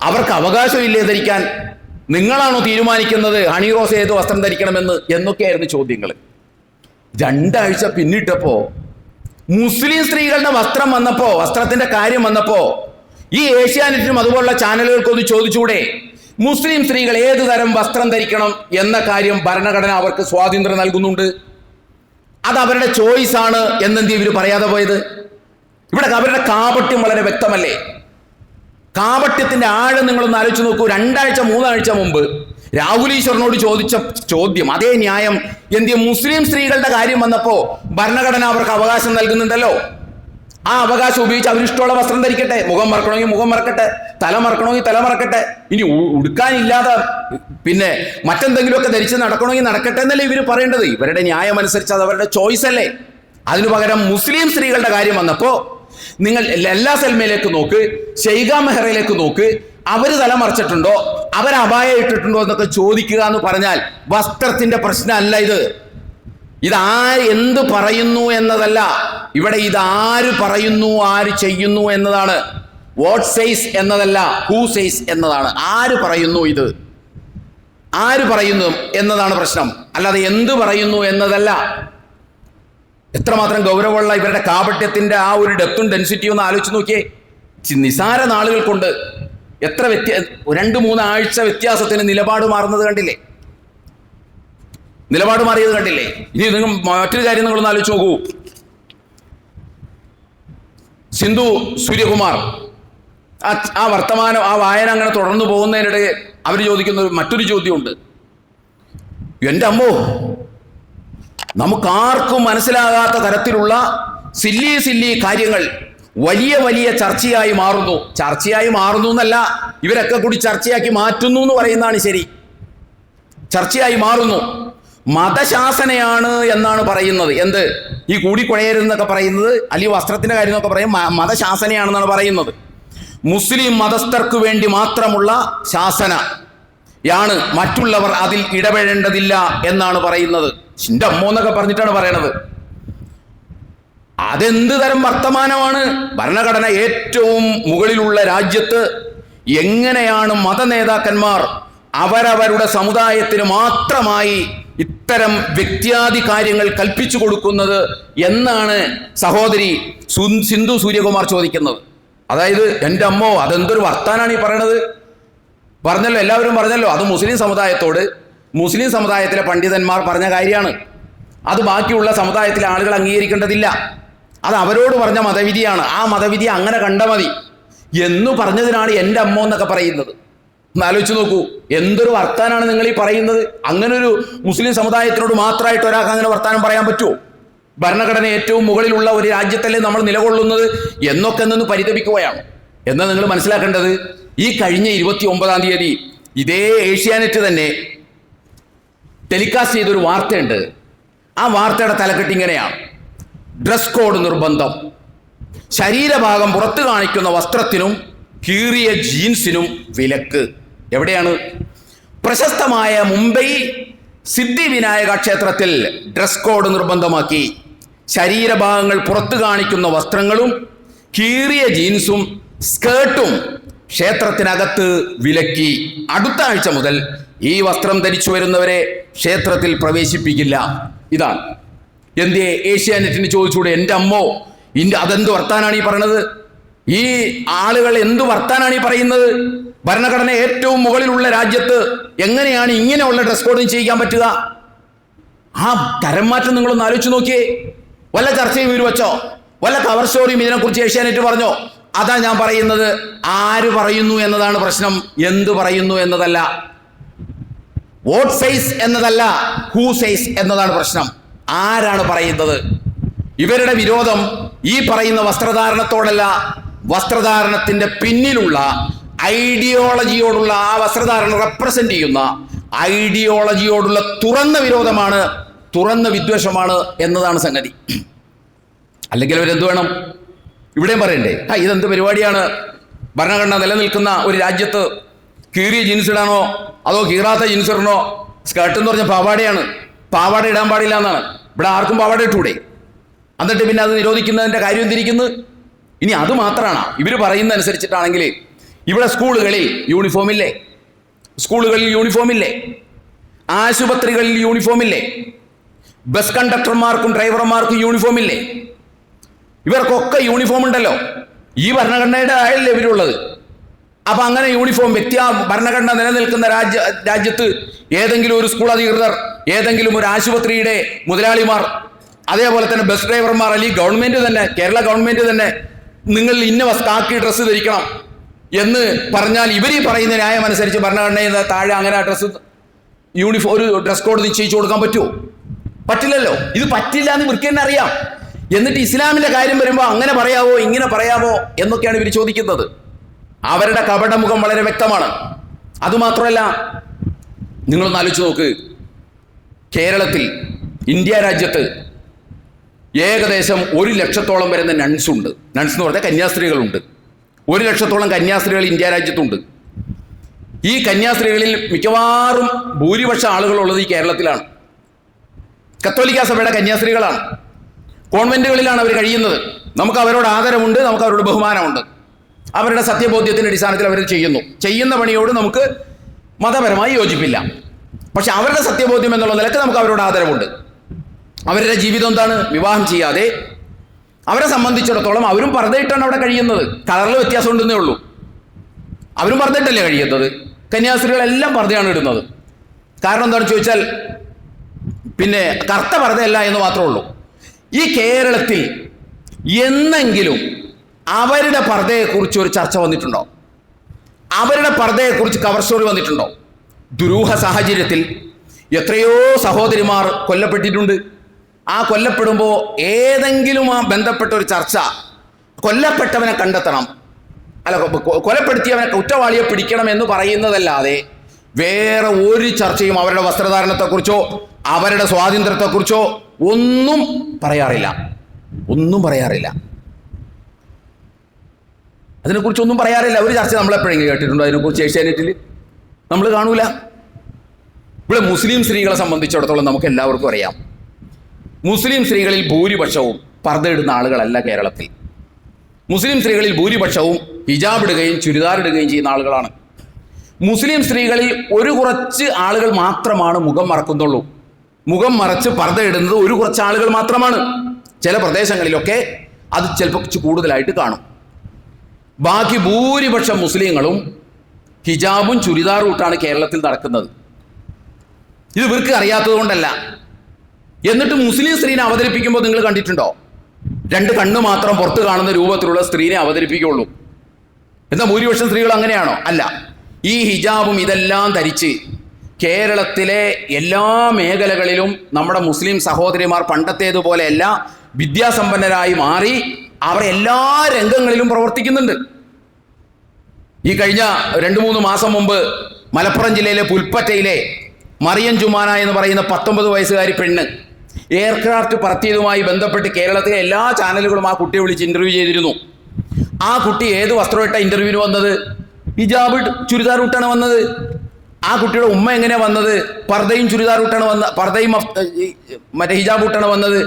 അവർക്ക് അവകാശമില്ലേ ധരിക്കാൻ? നിങ്ങളാണോ തീരുമാനിക്കുന്നത് ഹണി റോസ് ഏത് വസ്ത്രം ധരിക്കണമെന്ന് എന്നൊക്കെയായിരുന്നു ചോദ്യങ്ങൾ. 2 ആഴ്ച പിന്നിട്ടപ്പോ മുസ്ലിം സ്ത്രീകളുടെ വസ്ത്രത്തിന്റെ കാര്യം വന്നപ്പോ ഈ ഏഷ്യാനെറ്റിനും അതുപോലുള്ള ചാനലുകൾക്കൊന്ന് ചോദിച്ചൂടെ, മുസ്ലിം സ്ത്രീകൾ ഏത് തരം വസ്ത്രം ധരിക്കണം എന്ന കാര്യം ഭരണഘടന അവർക്ക് സ്വാതന്ത്ര്യം നൽകുന്നുണ്ട്, അത് അവരുടെ ചോയ്സ് ആണ് എന്നെന്ത് ഇവർ പറയാതെ പോയത്? ഇവിടെ അവരുടെ കാപട്യം വളരെ വ്യക്തമല്ലേ? കാപട്യത്തിന്റെ ആഴം നിങ്ങളൊന്ന് ആലോചിച്ച് നോക്കൂ. 2 ആഴ്ച മുമ്പ് രാഹുൽ ഈശ്വറിനോട് ചോദിച്ച ചോദ്യം, അതേ ന്യായം എന്ത് മുസ്ലിം സ്ത്രീകളുടെ കാര്യം വന്നപ്പോ ഭരണഘടന അവർക്ക് അവകാശം നൽകുന്നുണ്ടല്ലോ. ആ അവകാശം ഉപയോഗിച്ച് അവരിഷ്ടമുള്ള വസ്ത്രം ധരിക്കട്ടെ. മുഖം മറക്കണമെങ്കിൽ മുഖം മറക്കട്ടെ, തല മറക്കണമെങ്കിൽ തല മറക്കട്ടെ. ഇനി ഉടുക്കാനില്ലാതെ പിന്നെ മറ്റെന്തെങ്കിലുമൊക്കെ ധരിച്ച് നടക്കണമെങ്കിൽ നടക്കട്ടെ എന്നല്ലേ ഇവർ പറയേണ്ടത്. ഇവരുടെ ന്യായം അനുസരിച്ച് അത് അവരുടെ ചോയ്സ് അല്ലേ? അതിനു പകരം മുസ്ലിം സ്ത്രീകളുടെ കാര്യം വന്നപ്പോ നിങ്ങൾ ലല്ല സൽമയിലേക്ക് നോക്ക്, ഷെയ്ഖ മെഹ്റയിലേക്ക് നോക്ക്, അവര് തലമറച്ചിട്ടുണ്ടോ, അവർ അബായ ഇട്ടിട്ടുണ്ടോ എന്നൊക്കെ ചോദിക്കുക എന്ന് പറഞ്ഞാൽ വസ്ത്രത്തിന്റെ പ്രശ്നമല്ല ഇത്. ഇതാര് എന്ത് പറയുന്നു എന്നതല്ല, ഇവിടെ ഇതാര് പറയുന്നു, ആര് ചെയ്യുന്നു എന്നതാണ്. വാട്ട് സെയ്സ് എന്നതല്ല, ഹൂ സെയ്സ് എന്നതാണ്. ആര് പറയുന്നു, ഇത് ആര് പറയുന്നു എന്നതാണ് പ്രശ്നം, അല്ലാതെ എന്ത് പറയുന്നു എന്നതല്ല. എത്രമാത്രം ഗൗരവമുള്ള ഇവരുടെ കാപട്യത്തിന്റെ ആ ഒരു ഡെപ്തും ഡെൻസിറ്റിയും ഒന്ന് ആലോചിച്ച് നോക്കിയേ. നിസാര നാളുകൾ കൊണ്ട് എത്ര 2-3 ആഴ്ച വ്യത്യാസത്തിന് നിലപാട് മാറുന്നത് കണ്ടില്ലേ? നിലപാട് മാറിയത് കണ്ടില്ലേ? ഇനി നിങ്ങൾ മറ്റൊരു കാര്യം നിങ്ങളൊന്ന് ആലോചിച്ച് നോക്കൂ. സിന്ധു സൂര്യകുമാർ ആ വർത്തമാനം, ആ വായന അങ്ങനെ തുടർന്നു പോകുന്നതിനിടെ അവർ ചോദിക്കുന്ന മറ്റൊരു ചോദ്യമുണ്ട്. എൻ്റെ അമ്മോ, നമുക്കാർക്കും മനസ്സിലാകാത്ത തരത്തിലുള്ള സില്ലി കാര്യങ്ങൾ വലിയ വലിയ ചർച്ചയായി മാറുന്നു എന്നല്ല, ഇവരൊക്കെ കൂടി ചർച്ചയാക്കി മാറ്റുന്നു എന്ന് പറയുന്നതാണ് ശരി. ചർച്ചയായി മാറുന്നു. മതശാസനയാണ് എന്നാണ് പറയുന്നത്. എന്ത് ഈ കൂടിക്കുഴയരുതെന്നൊക്കെ പറയുന്നത്, അല്ലെങ്കിൽ വസ്ത്രത്തിന്റെ കാര്യം എന്നൊക്കെ പറയും, മതശാസനയാണെന്നാണ് പറയുന്നത്. മുസ്ലിം മതസ്ഥർക്ക് വേണ്ടി മാത്രമുള്ള ശാസനയാണ്, മറ്റുള്ളവർ അതിൽ ഇടപെടേണ്ടതില്ല എന്നാണ് പറയുന്നത്. എൻ്റെ അമ്മോ എന്നൊക്കെ പറഞ്ഞിട്ടാണ് പറയണത്. അതെന്ത് തരം വർത്തമാനമാണ്? ഭരണഘടന ഏറ്റവും മുകളിലുള്ള രാജ്യത്ത് എങ്ങനെയാണ് മതനേതാക്കന്മാർ അവരവരുടെ സമുദായത്തിന് മാത്രമായി ഇത്തരം വ്യക്തിയാദി കാര്യങ്ങൾ കൽപ്പിച്ചു കൊടുക്കുന്നത് എന്നാണ് സഹോദരി സിന്ധു സൂര്യകുമാർ ചോദിക്കുന്നത്. അതായത് എൻ്റെ അമ്മോ, അതെന്തൊരു വർത്താനാണ് ഈ പറയണത്? പറഞ്ഞല്ലോ, എല്ലാവരും പറഞ്ഞല്ലോ, അത് മുസ്ലിം സമുദായത്തോട് മുസ്ലിം സമുദായത്തിലെ പണ്ഡിതന്മാർ പറഞ്ഞ കാര്യമാണ്. അത് ബാക്കിയുള്ള സമുദായത്തിലെ ആളുകൾ അംഗീകരിക്കേണ്ടതില്ല. അത് അവരോട് പറഞ്ഞ മതവിധിയാണ്. ആ മതവിധി അങ്ങനെ കണ്ട മതി എന്ന് പറഞ്ഞതിനാണ് എൻ്റെ അമ്മ എന്നൊക്കെ പറയുന്നത്. ഒന്ന് ആലോചിച്ച് നോക്കൂ, എന്തൊരു വർത്താനാണ് നിങ്ങൾ ഈ പറയുന്നത്? അങ്ങനെ ഒരു മുസ്ലിം സമുദായത്തിനോട് മാത്രമായിട്ട് ഒരാൾക്ക് അങ്ങനെ വർത്താനം പറയാൻ പറ്റുമോ? ഭരണഘടന ഏറ്റവും മുകളിലുള്ള ഒരു രാജ്യത്തല്ലേ നമ്മൾ നിലകൊള്ളുന്നത് എന്നൊക്കെ നിന്ന് പരിതപിക്കുകയാണ്. എന്നാൽ നിങ്ങൾ മനസ്സിലാക്കേണ്ടത്, ഈ കഴിഞ്ഞ 29-ാം തീയതി ഇതേ ഏഷ്യാനെറ്റ് തന്നെ ടെലികാസ്റ്റ് ചെയ്തൊരു വാർത്തയുണ്ട്. ആ വാർത്തയുടെ തലക്കെട്ട് ഇങ്ങനെയാണ്: ഡ്രസ് കോഡ് നിർബന്ധം, ശരീരഭാഗം പുറത്തു കാണിക്കുന്ന വസ്ത്രത്തിനും കീറിയ ജീൻസിനും വിലക്ക്. എവിടെയാണ്? പ്രശസ്തമായ മുംബൈ സിദ്ധിവിനായക ക്ഷേത്രത്തിൽ ഡ്രസ് കോഡ് നിർബന്ധമാക്കി. ശരീരഭാഗങ്ങൾ പുറത്തു കാണിക്കുന്ന വസ്ത്രങ്ങളും കീറിയ ജീൻസും സ്കേർട്ടും ക്ഷേത്രത്തിനകത്ത് വിലക്കി. അടുത്ത ആഴ്ച മുതൽ ഈ വസ്ത്രം ധരിച്ചു വരുന്നവരെ ക്ഷേത്രത്തിൽ പ്രവേശിപ്പിക്കില്ല. ഇതാണ്. എന്തേ ഏഷ്യാനെറ്റിന് ചോദിച്ചൂടെ? എൻ്റെ അമ്മോ, അതെന്ത് വർത്താനാണ് ഈ പറയണത്? ഈ ആളുകൾ എന്ത് വർത്താനാണ് ഈ പറയുന്നത്? ഭരണഘടന ഏറ്റവും മുകളിലുള്ള രാജ്യത്ത് എങ്ങനെയാണ് ഇങ്ങനെയുള്ള ഡ്രസ് കോഡിങ് ചെയ്യിക്കാൻ പറ്റുക? ആ തരം മാറ്റം നിങ്ങളൊന്ന് ആലോചിച്ച് നോക്കിയേ. വല്ല ചർച്ചയും ഇവർ വെച്ചോ? വല്ല കവർ സ്റ്റോറിയും ഇതിനെക്കുറിച്ച് ഏഷ്യാനെറ്റ് പറഞ്ഞോ? അതാ ഞാൻ പറയുന്നത്. ആര് പറയുന്നു എന്നതാണ് പ്രശ്നം, എന്ത് പറയുന്നു എന്നതല്ല. വാട്ട് സൈസ് എന്നതല്ല, ഹൂ സൈസ് എന്നതാണ് പ്രശ്നം. ആരാണ് പറയുന്നത്? ഇവരുടെ വിരോധം ഈ പറയുന്ന വസ്ത്രധാരണത്തോടല്ല, വസ്ത്രധാരണത്തിന്റെ പിന്നിലുള്ള ഐഡിയോളജിയോടുള്ള, ആ വസ്ത്രധാരണം റെപ്രസെന്റ് ചെയ്യുന്ന ഐഡിയോളജിയോടുള്ള തുറന്ന വിരോധമാണ്, തുറന്ന വിദ്വേഷമാണ് എന്നതാണ് സംഗതി. അല്ലെങ്കിൽ അവരെന്ത് വേണം? ഇവിടെയും പറയണ്ടേ, ഇതെന്ത് പരിപാടിയാണ്? ഭരണഘടന നിലനിൽക്കുന്ന ഒരു രാജ്യത്ത് കീറിയ ജീൻസ് ഇടാനോ അതോ കീറാത്ത ജീൻസ് ഇടണോ? സ്കേർട്ട് എന്ന് പറഞ്ഞ പാവാടയാണ്, പാവാട ഇടാൻ പാടില്ല എന്നാണ്. ഇവിടെ ആർക്കും പാവാട ഇട്ടൂടെ? എന്നിട്ട് പിന്നെ അത് നിരോധിക്കുന്നതിൻ്റെ കാര്യം എന്തിരിക്കുന്നത്? ഇനി അത് മാത്രമാണ് ഇവർ പറയുന്ന അനുസരിച്ചിട്ടാണെങ്കിൽ ഇവിടെ സ്കൂളുകളിൽ യൂണിഫോം ഇല്ലേ? സ്കൂളുകളിൽ യൂണിഫോം ഇല്ലേ? ആശുപത്രികളിൽ യൂണിഫോം ഇല്ലേ? ബസ് കണ്ടക്ടർമാർക്കും ഡ്രൈവർമാർക്കും യൂണിഫോം ഇല്ലേ? ഇവർക്കൊക്കെ യൂണിഫോം ഉണ്ടല്ലോ. ഈ ഭരണഘടനയുടെ ആയല്ലേ ഇവരുള്ളത്. അപ്പൊ അങ്ങനെ യൂണിഫോം ഭരണഘടന നിലനിൽക്കുന്ന രാജ്യത്ത് ഏതെങ്കിലും ഒരു സ്കൂൾ അധികൃതർ, ഏതെങ്കിലും ഒരു ആശുപത്രിയുടെ മുതലാളിമാർ, അതേപോലെ തന്നെ ബസ് ഡ്രൈവർമാർ, അല്ലെങ്കിൽ ഗവൺമെന്റ് തന്നെ, കേരള ഗവൺമെന്റ് തന്നെ നിങ്ങൾ ഇന്ന കാക്കി ഡ്രസ്സ് ധരിക്കണം എന്ന് പറഞ്ഞാൽ ഇവർ ഈ പറയുന്ന ന്യായം അനുസരിച്ച് ഭരണഘടനയിൽ താഴെ അങ്ങനെ യൂണിഫോം ഒരു ഡ്രസ് കോഡ് നിശ്ചയിച്ചു കൊടുക്കാൻ പറ്റുമോ? പറ്റില്ലല്ലോ. ഇത് പറ്റില്ല എന്ന് ഇവർക്ക് തന്നെ അറിയാം. എന്നിട്ട് ഇസ്ലാമിന്റെ കാര്യം വരുമ്പോൾ അങ്ങനെ പറയാവോ ഇങ്ങനെ പറയാവോ എന്നൊക്കെയാണ് ഇവർ ചോദിക്കുന്നത്. അവരുടെ കപടമുഖം വളരെ വ്യക്തമാണ്. അതുമാത്രമല്ല, നിങ്ങളൊന്ന് ആലോചിച്ച് നോക്ക്, കേരളത്തിൽ ഇന്ത്യ രാജ്യത്ത് ഏകദേശം 1 ലക്ഷത്തോളം വരുന്ന നൺസ് ഉണ്ട്. നൺസ് എന്ന് പറഞ്ഞാൽ കന്യാസ്ത്രീകളുണ്ട്. 1 ലക്ഷത്തോളം കന്യാസ്ത്രീകൾ ഇന്ത്യ രാജ്യത്തുണ്ട്. ഈ കന്യാസ്ത്രീകളിൽ മിക്കവാറും ഭൂരിപക്ഷ ആളുകളുള്ളത് ഈ കേരളത്തിലാണ്. കത്തോലിക്ക സഭയുടെ കന്യാസ്ത്രീകളാണ്. കോൺവെന്റുകളിലാണ് അവർ കഴിയുന്നത്. നമുക്ക് അവരോട് ആദരവുണ്ട്, നമുക്ക് അവരോട് ബഹുമാനമുണ്ട്. അവരുടെ സത്യബോധ്യത്തിൻ്റെ അടിസ്ഥാനത്തിൽ അവർ ചെയ്യുന്ന പണിയോട് നമുക്ക് മതപരമായി യോജിപ്പില്ല. പക്ഷെ അവരുടെ സത്യബോധ്യം എന്നുള്ള നിലക്ക് നമുക്ക് അവരോട് ആദരവുണ്ട്. അവരുടെ ജീവിതം എന്താണ്? വിവാഹം ചെയ്യാതെ. അവരെ സംബന്ധിച്ചിടത്തോളം അവരും പർദ്ദയിട്ടാണ് അവിടെ കഴിയുന്നത്. കളറിൽ വ്യത്യാസം ഉണ്ടെന്നേ ഉള്ളൂ. അവരും പർദ്ദയിട്ടല്ലേ കഴിയുന്നത്. കന്യാസ്ത്രീകളെല്ലാം പർദ്ദയാണ് ഇടുന്നത്. കാരണം എന്താണെന്ന് ചോദിച്ചാൽ പിന്നെ കറുത്ത പർദ്ദയല്ല എന്ന് മാത്രമേ ഉള്ളൂ. ഈ കേരളത്തിൽ എന്നെങ്കിലും അവരുടെ പർദ്ദയെക്കുറിച്ച് ഒരു ചർച്ച വന്നിട്ടുണ്ടോ? അവരുടെ പർദ്ദയെക്കുറിച്ച് കവർ സ്റ്റോറി വന്നിട്ടുണ്ടോ? ദുരൂഹ സാഹചര്യത്തിൽ എത്രയോ സഹോദരിമാർ കൊല്ലപ്പെട്ടിട്ടുണ്ട്. ആ കൊല്ലപ്പെടുമ്പോൾ ഏതെങ്കിലും ആ ബന്ധപ്പെട്ട ഒരു ചർച്ച, കൊല്ലപ്പെട്ടവനെ കണ്ടെത്തണം, അല്ല കൊലപ്പെടുത്തിയവനെ കുറ്റവാളിയെ പിടിക്കണം എന്ന് പറയുന്നതല്ലാതെ വേറെ ഒരു ചർച്ചയും അവരുടെ വസ്ത്രധാരണത്തെക്കുറിച്ചോ അവരുടെ സ്വാതന്ത്ര്യത്തെക്കുറിച്ചോ ഒന്നും പറയാറില്ല. അതിനെക്കുറിച്ചൊന്നും പറയാറില്ല. ഒരു ചർച്ച നമ്മളെപ്പോഴെങ്കിലും കേട്ടിട്ടുണ്ടോ അതിനെക്കുറിച്ച്? ഏഷ്യാനെറ്റിൽ നമ്മൾ കാണൂല. ഇവിടെ മുസ്ലിം സ്ത്രീകളെ സംബന്ധിച്ചിടത്തോളം നമുക്ക് എല്ലാവർക്കും അറിയാം, മുസ്ലിം സ്ത്രീകളിൽ ഭൂരിപക്ഷവും പർദ്ദ ഇടുന്ന ആളുകളല്ല കേരളത്തിൽ. മുസ്ലിം സ്ത്രീകളിൽ ഭൂരിപക്ഷവും ഹിജാബ് ഇടുകയും ചുരിദാർ ഇടുകയും ചെയ്യുന്ന ആളുകളാണ്. മുസ്ലിം സ്ത്രീകളിൽ ഒരു കുറച്ച് ആളുകൾ മാത്രമാണ് മുഖം മറക്കുന്നുള്ളൂ. മുഖം മറച്ച് പർദ്ദ ഇടുന്നത് ഒരു കുറച്ച് ആളുകൾ മാത്രമാണ്. ചില പ്രദേശങ്ങളിലൊക്കെ അത് ചിലപ്പോൾ കൂടുതലായിട്ട് കാണും. ബാക്കി ഭൂരിപക്ഷം മുസ്ലിങ്ങളും ഹിജാബും ചുരിദാറും ഇട്ടാണ് കേരളത്തിൽ നടക്കുന്നത്. ഇത് ഇവർക്ക് അറിയാത്തത് കൊണ്ടല്ല. എന്നിട്ട് മുസ്ലിം സ്ത്രീനെ അവതരിപ്പിക്കുമ്പോൾ നിങ്ങൾ കണ്ടിട്ടുണ്ടോ? 2 കണ്ണ് മാത്രം പുറത്ത് കാണുന്ന രൂപത്തിലുള്ള സ്ത്രീനെ അവതരിപ്പിക്കുള്ളൂ. എന്താ ഭൂരിപക്ഷം സ്ത്രീകൾ അങ്ങനെയാണോ? അല്ല. ഈ ഹിജാബും ഇതെല്ലാം ധരിച്ച് കേരളത്തിലെ എല്ലാ മേഖലകളിലും നമ്മുടെ മുസ്ലിം സഹോദരിമാർ പണ്ടത്തേതുപോലെയല്ല വിദ്യാസമ്പന്നരായി മാറി അവർ എല്ലാ രംഗങ്ങളിലും പ്രവർത്തിക്കുന്നുണ്ട്. ഈ കഴിഞ്ഞ 2-3 മാസം മുമ്പ് മലപ്പുറം ജില്ലയിലെ പുൽപ്പറ്റയിലെ മറിയം ജുമാന എന്ന് പറയുന്ന 19 വയസ്സുകാരി പെണ്ണ് എയർക്രാഫ്റ്റ് പറത്തിയതുമായി ബന്ധപ്പെട്ട് കേരളത്തിലെ എല്ലാ ചാനലുകളും ആ കുട്ടിയെ വിളിച്ച് ഇന്റർവ്യൂ ചെയ്തിരുന്നു. ആ കുട്ടി ഏത് വസ്ത്രമിട്ട ഇന്റർവ്യൂവിന് വന്നത്? ഹിജാബ് ചുരിദാർ ഇട്ടാണ് വന്നത്. ആ കുട്ടിയുടെ ഉമ്മ എങ്ങനെയാ വന്നത്? പർദ്ദയും ചുരിദാർ ഇട്ടാണ് പർദ്ദയും മറ്റേ ഹിജാബ് ഇട്ടാണ് വന്നത്.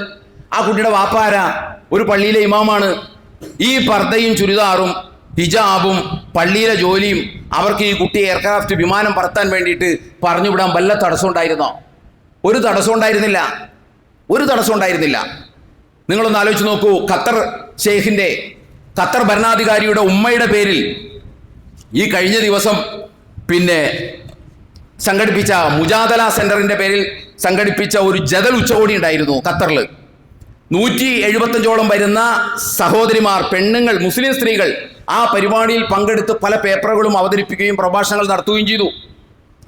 ആ കുട്ടിയുടെ വാപ്പാര ഒരു പള്ളിയിലെ ഇമാമാണ്. ഈ പർദ്ദയും ചുരിദാറും ഹിജാബും പള്ളിയിലെ ജോലിയും അവർക്ക് ഈ കുട്ടി എയർക്രാഫ്റ്റ് വിമാനം പറത്താൻ വേണ്ടിയിട്ട് പറഞ്ഞുവിടാൻ വല്ല തടസ്സം ഉണ്ടായിരുന്നോ? ഒരു തടസ്സം ഉണ്ടായിരുന്നില്ല. നിങ്ങളൊന്ന് ആലോചിച്ച് നോക്കൂ. ഖത്തർ ഭരണാധികാരിയുടെ ഉമ്മയുടെ പേരിൽ ഈ കഴിഞ്ഞ ദിവസം സംഘടിപ്പിച്ച മുജാദല സെന്ററിന്റെ പേരിൽ സംഘടിപ്പിച്ച ഒരു ജദൽ ഉച്ചകോടി ഉണ്ടായിരുന്നു ഖത്തറിൽ. 175ഓളം വരുന്ന സഹോദരിമാർ, പെണ്ണുങ്ങൾ, മുസ്ലിം സ്ത്രീകൾ ആ പരിപാടിയിൽ പങ്കെടുത്ത് പല പേപ്പറുകളും അവതരിപ്പിക്കുകയും പ്രഭാഷണങ്ങൾ നടത്തുകയും ചെയ്തു.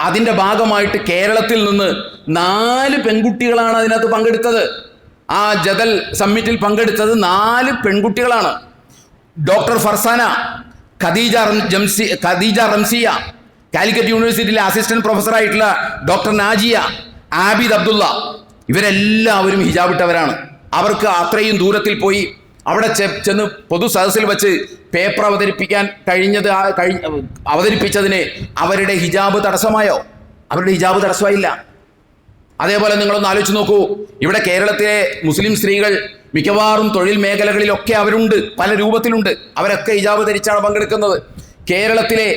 അതിൻ്റെ ഭാഗമായിട്ട് കേരളത്തിൽ നിന്ന് 4 പെൺകുട്ടികളാണ് അതിനകത്ത് പങ്കെടുത്തത്. ആ ജദൽ സമ്മിറ്റിൽ പങ്കെടുത്തത് 4 പെൺകുട്ടികളാണ്. ഡോക്ടർ ഫർസാന, ഖദീജ റംസിയ, കാലിക്കറ്റ് യൂണിവേഴ്സിറ്റിയിലെ അസിസ്റ്റന്റ് പ്രൊഫസറായിട്ടുള്ള ഡോക്ടർ നാജിയ, ആബിദ് അബ്ദുള്ള, ഇവരെല്ലാവരും ഹിജാബ് ഇട്ടവരാണ്. അവർക്ക് അത്രയും ദൂരത്തിൽ പോയി അവിടെ ചെന്ന് പൊതു സദസ്സിൽ വെച്ച് പേപ്പർ അവതരിപ്പിച്ചതിന് അവരുടെ ഹിജാബ് തടസ്സമായോ? അവരുടെ ഹിജാബ് തടസ്സമായില്ല. അതേപോലെ നിങ്ങളൊന്ന് ആലോചിച്ച് നോക്കൂ. ഇവിടെ കേരളത്തിലെ മുസ്ലിം സ്ത്രീകൾ മിക്കവാറും തൊഴിൽ മേഖലകളിലൊക്കെ അവരുണ്ട്, പല രൂപത്തിലുണ്ട്. അവരൊക്കെ ഹിജാബ് ധരിച്ചാണ് പങ്കെടുക്കുന്നത്. കേരളത്തിലെ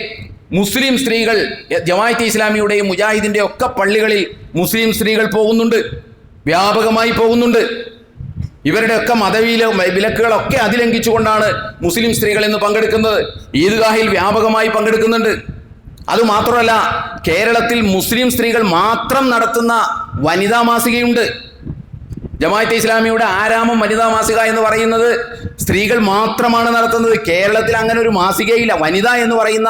മുസ്ലിം സ്ത്രീകൾ ജമാഅത്തെ ഇസ്ലാമിയുടെയും മുജാഹിദിൻ്റെയും ഒക്കെ പള്ളികളിൽ മുസ്ലിം സ്ത്രീകൾ പോകുന്നുണ്ട്, വ്യാപകമായി പോകുന്നുണ്ട്. ഇവരുടെയൊക്കെ വിലക്കുകളൊക്കെ അതിലംഘിച്ചുകൊണ്ടാണ് മുസ്ലിം സ്ത്രീകൾ ഇന്ന് പങ്കെടുക്കുന്നത്. ഈദ്ഗാഹിൽ വ്യാപകമായി പങ്കെടുക്കുന്നുണ്ട്. അതുമാത്രമല്ല, കേരളത്തിൽ മുസ്ലിം സ്ത്രീകൾ മാത്രം നടത്തുന്ന വനിതാ മാസികയുണ്ട്. ജമാഅത്തെ ഇസ്ലാമിയുടെ ആരാമം വനിതാ മാസിക എന്ന് പറയുന്നത് സ്ത്രീകൾ മാത്രമാണ് നടത്തുന്നത്. കേരളത്തിൽ അങ്ങനെ ഒരു മാസികയില്ല. വനിത എന്ന് പറയുന്ന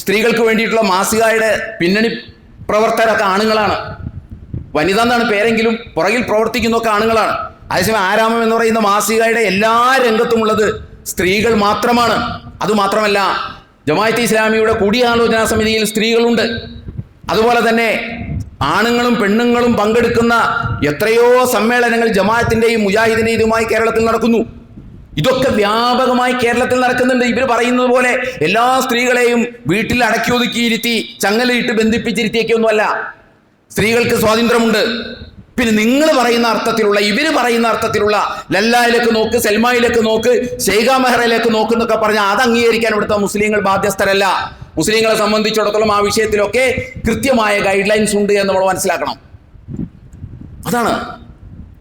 സ്ത്രീകൾക്ക് വേണ്ടിയിട്ടുള്ള മാസികയുടെ പിന്നണി പ്രവർത്തകരൊക്കെ ആണുങ്ങളാണ്. വനിത എന്നാണ് പേരെങ്കിലും പുറകിൽ പ്രവർത്തിക്കുന്നതൊക്കെ ആണുങ്ങളാണ്. അതേസമയം ആരാമം എന്ന് പറയുന്ന മാസികയുടെ എല്ലാ രംഗത്തുമുള്ളത് സ്ത്രീകൾ മാത്രമാണ്. അതുമാത്രമല്ല, ജമാഅത്തെ ഇസ്ലാമിയുടെ കൂടിയാലോചനാ സമിതിയിൽ സ്ത്രീകളുണ്ട്. അതുപോലെ തന്നെ ആണുങ്ങളും പെണ്ണുങ്ങളും പങ്കെടുക്കുന്ന എത്രയോ സമ്മേളനങ്ങൾ ജമാഅത്തിൻ്റെയും മുജാഹിദിൻ്റെയും ഇതുമായി കേരളത്തിൽ നടക്കുന്നു. ഇതൊക്കെ വ്യാപകമായി കേരളത്തിൽ നടക്കുന്നുണ്ട്. ഇവർ പറയുന്നത് പോലെ എല്ലാ സ്ത്രീകളെയും വീട്ടിൽ അടക്കി ഒതുക്കിയിരുത്തി ചങ്ങലയിട്ട് ബന്ധിപ്പിച്ചിരുത്തിയൊക്കെയൊന്നുമല്ല. സ്ത്രീകൾക്ക് സ്വാതന്ത്ര്യമുണ്ട്. പിന്നെ നിങ്ങൾ പറയുന്ന അർത്ഥത്തിലുള്ള, ഇവര് പറയുന്ന അർത്ഥത്തിലുള്ള ലല്ലായിലേക്ക് നോക്ക്, സൽമായിലേക്ക് നോക്ക്, ഷെയ്ഖ മെഹ്റയിലേക്ക് നോക്ക് എന്നൊക്കെ പറഞ്ഞാൽ അത് അംഗീകരിക്കാൻ ഇവിടുത്തെ മുസ്ലിങ്ങൾ ബാധ്യസ്ഥരല്ല. മുസ്ലിങ്ങളെ സംബന്ധിച്ചിടത്തോളം ആ വിഷയത്തിലൊക്കെ കൃത്യമായ ഗൈഡ് ലൈൻസ് ഉണ്ട് എന്ന് നമ്മൾ മനസ്സിലാക്കണം. അതാണ്.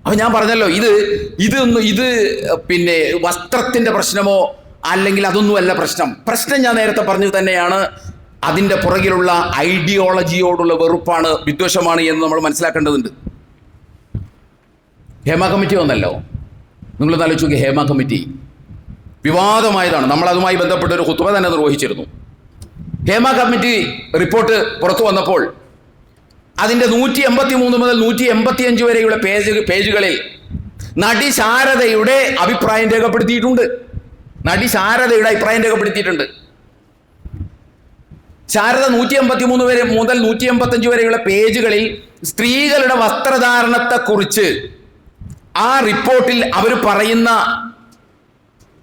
അപ്പൊ ഞാൻ പറഞ്ഞല്ലോ, ഇത് വസ്ത്രത്തിന്റെ പ്രശ്നമോ അല്ലെങ്കിൽ അതൊന്നുമല്ല പ്രശ്നം ഞാൻ നേരത്തെ പറഞ്ഞത് തന്നെയാണ്. അതിൻ്റെ പുറകിലുള്ള ഐഡിയോളജിയോടുള്ള വെറുപ്പാണ്, വിദ്വേഷമാണ് എന്ന് നമ്മൾ മനസ്സിലാക്കേണ്ടതുണ്ട്. ഹേമ കമ്മിറ്റി വന്നല്ലോ, നിങ്ങളൊന്ന് ആലോചിച്ച് നോക്കി. ഹേമ കമ്മിറ്റി വിവാദമായതാണ്. നമ്മൾ അതുമായി ബന്ധപ്പെട്ട ഒരു ഖുത്ബ തന്നെ നിർവഹിച്ചിരുന്നു. ഹേമ കമ്മിറ്റി റിപ്പോർട്ട് പുറത്തു വന്നപ്പോൾ അതിൻ്റെ 183 മുതൽ 185 വരെയുള്ള പേജുകളിൽ നടി ശാരദയുടെ അഭിപ്രായം രേഖപ്പെടുത്തിയിട്ടുണ്ട്. ശാരദ 183 വരെ മുതൽ 185 വരെയുള്ള പേജുകളിൽ സ്ത്രീകളുടെ വസ്ത്രധാരണത്തെക്കുറിച്ച് ആ റിപ്പോർട്ടിൽ അവർ പറയുന്ന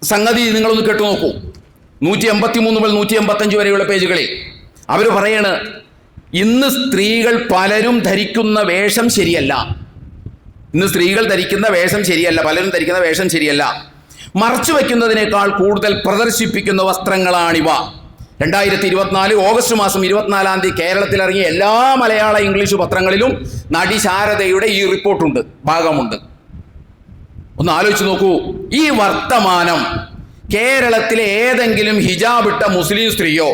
സംഗതി നിങ്ങളൊന്ന് കേട്ടു നോക്കൂ. 183 മുതൽ 185 വരെയുള്ള പേജുകളിൽ അവർ പറയാണ്, ഇന്ന് സ്ത്രീകൾ പലരും ധരിക്കുന്ന വേഷം ശരിയല്ല. പലരും ധരിക്കുന്ന വേഷം ശരിയല്ല. മറച്ചു വയ്ക്കുന്നതിനേക്കാൾ കൂടുതൽ പ്രദർശിപ്പിക്കുന്ന വസ്ത്രങ്ങളാണിവ. 2024 ഓഗസ്റ്റ് മാസം 24-ാം തീയതി കേരളത്തിൽ ഇറങ്ങിയ എല്ലാ മലയാള ഇംഗ്ലീഷ് പത്രങ്ങളിലും നടി ശാരദയുടെ ഈ റിപ്പോർട്ടുണ്ട്, ഭാഗമുണ്ട്. ഒന്ന് ആലോചിച്ച് നോക്കൂ. ഈ വർത്തമാനം കേരളത്തിലെ ഏതെങ്കിലും ഹിജാബിട്ട മുസ്ലിം സ്ത്രീയോ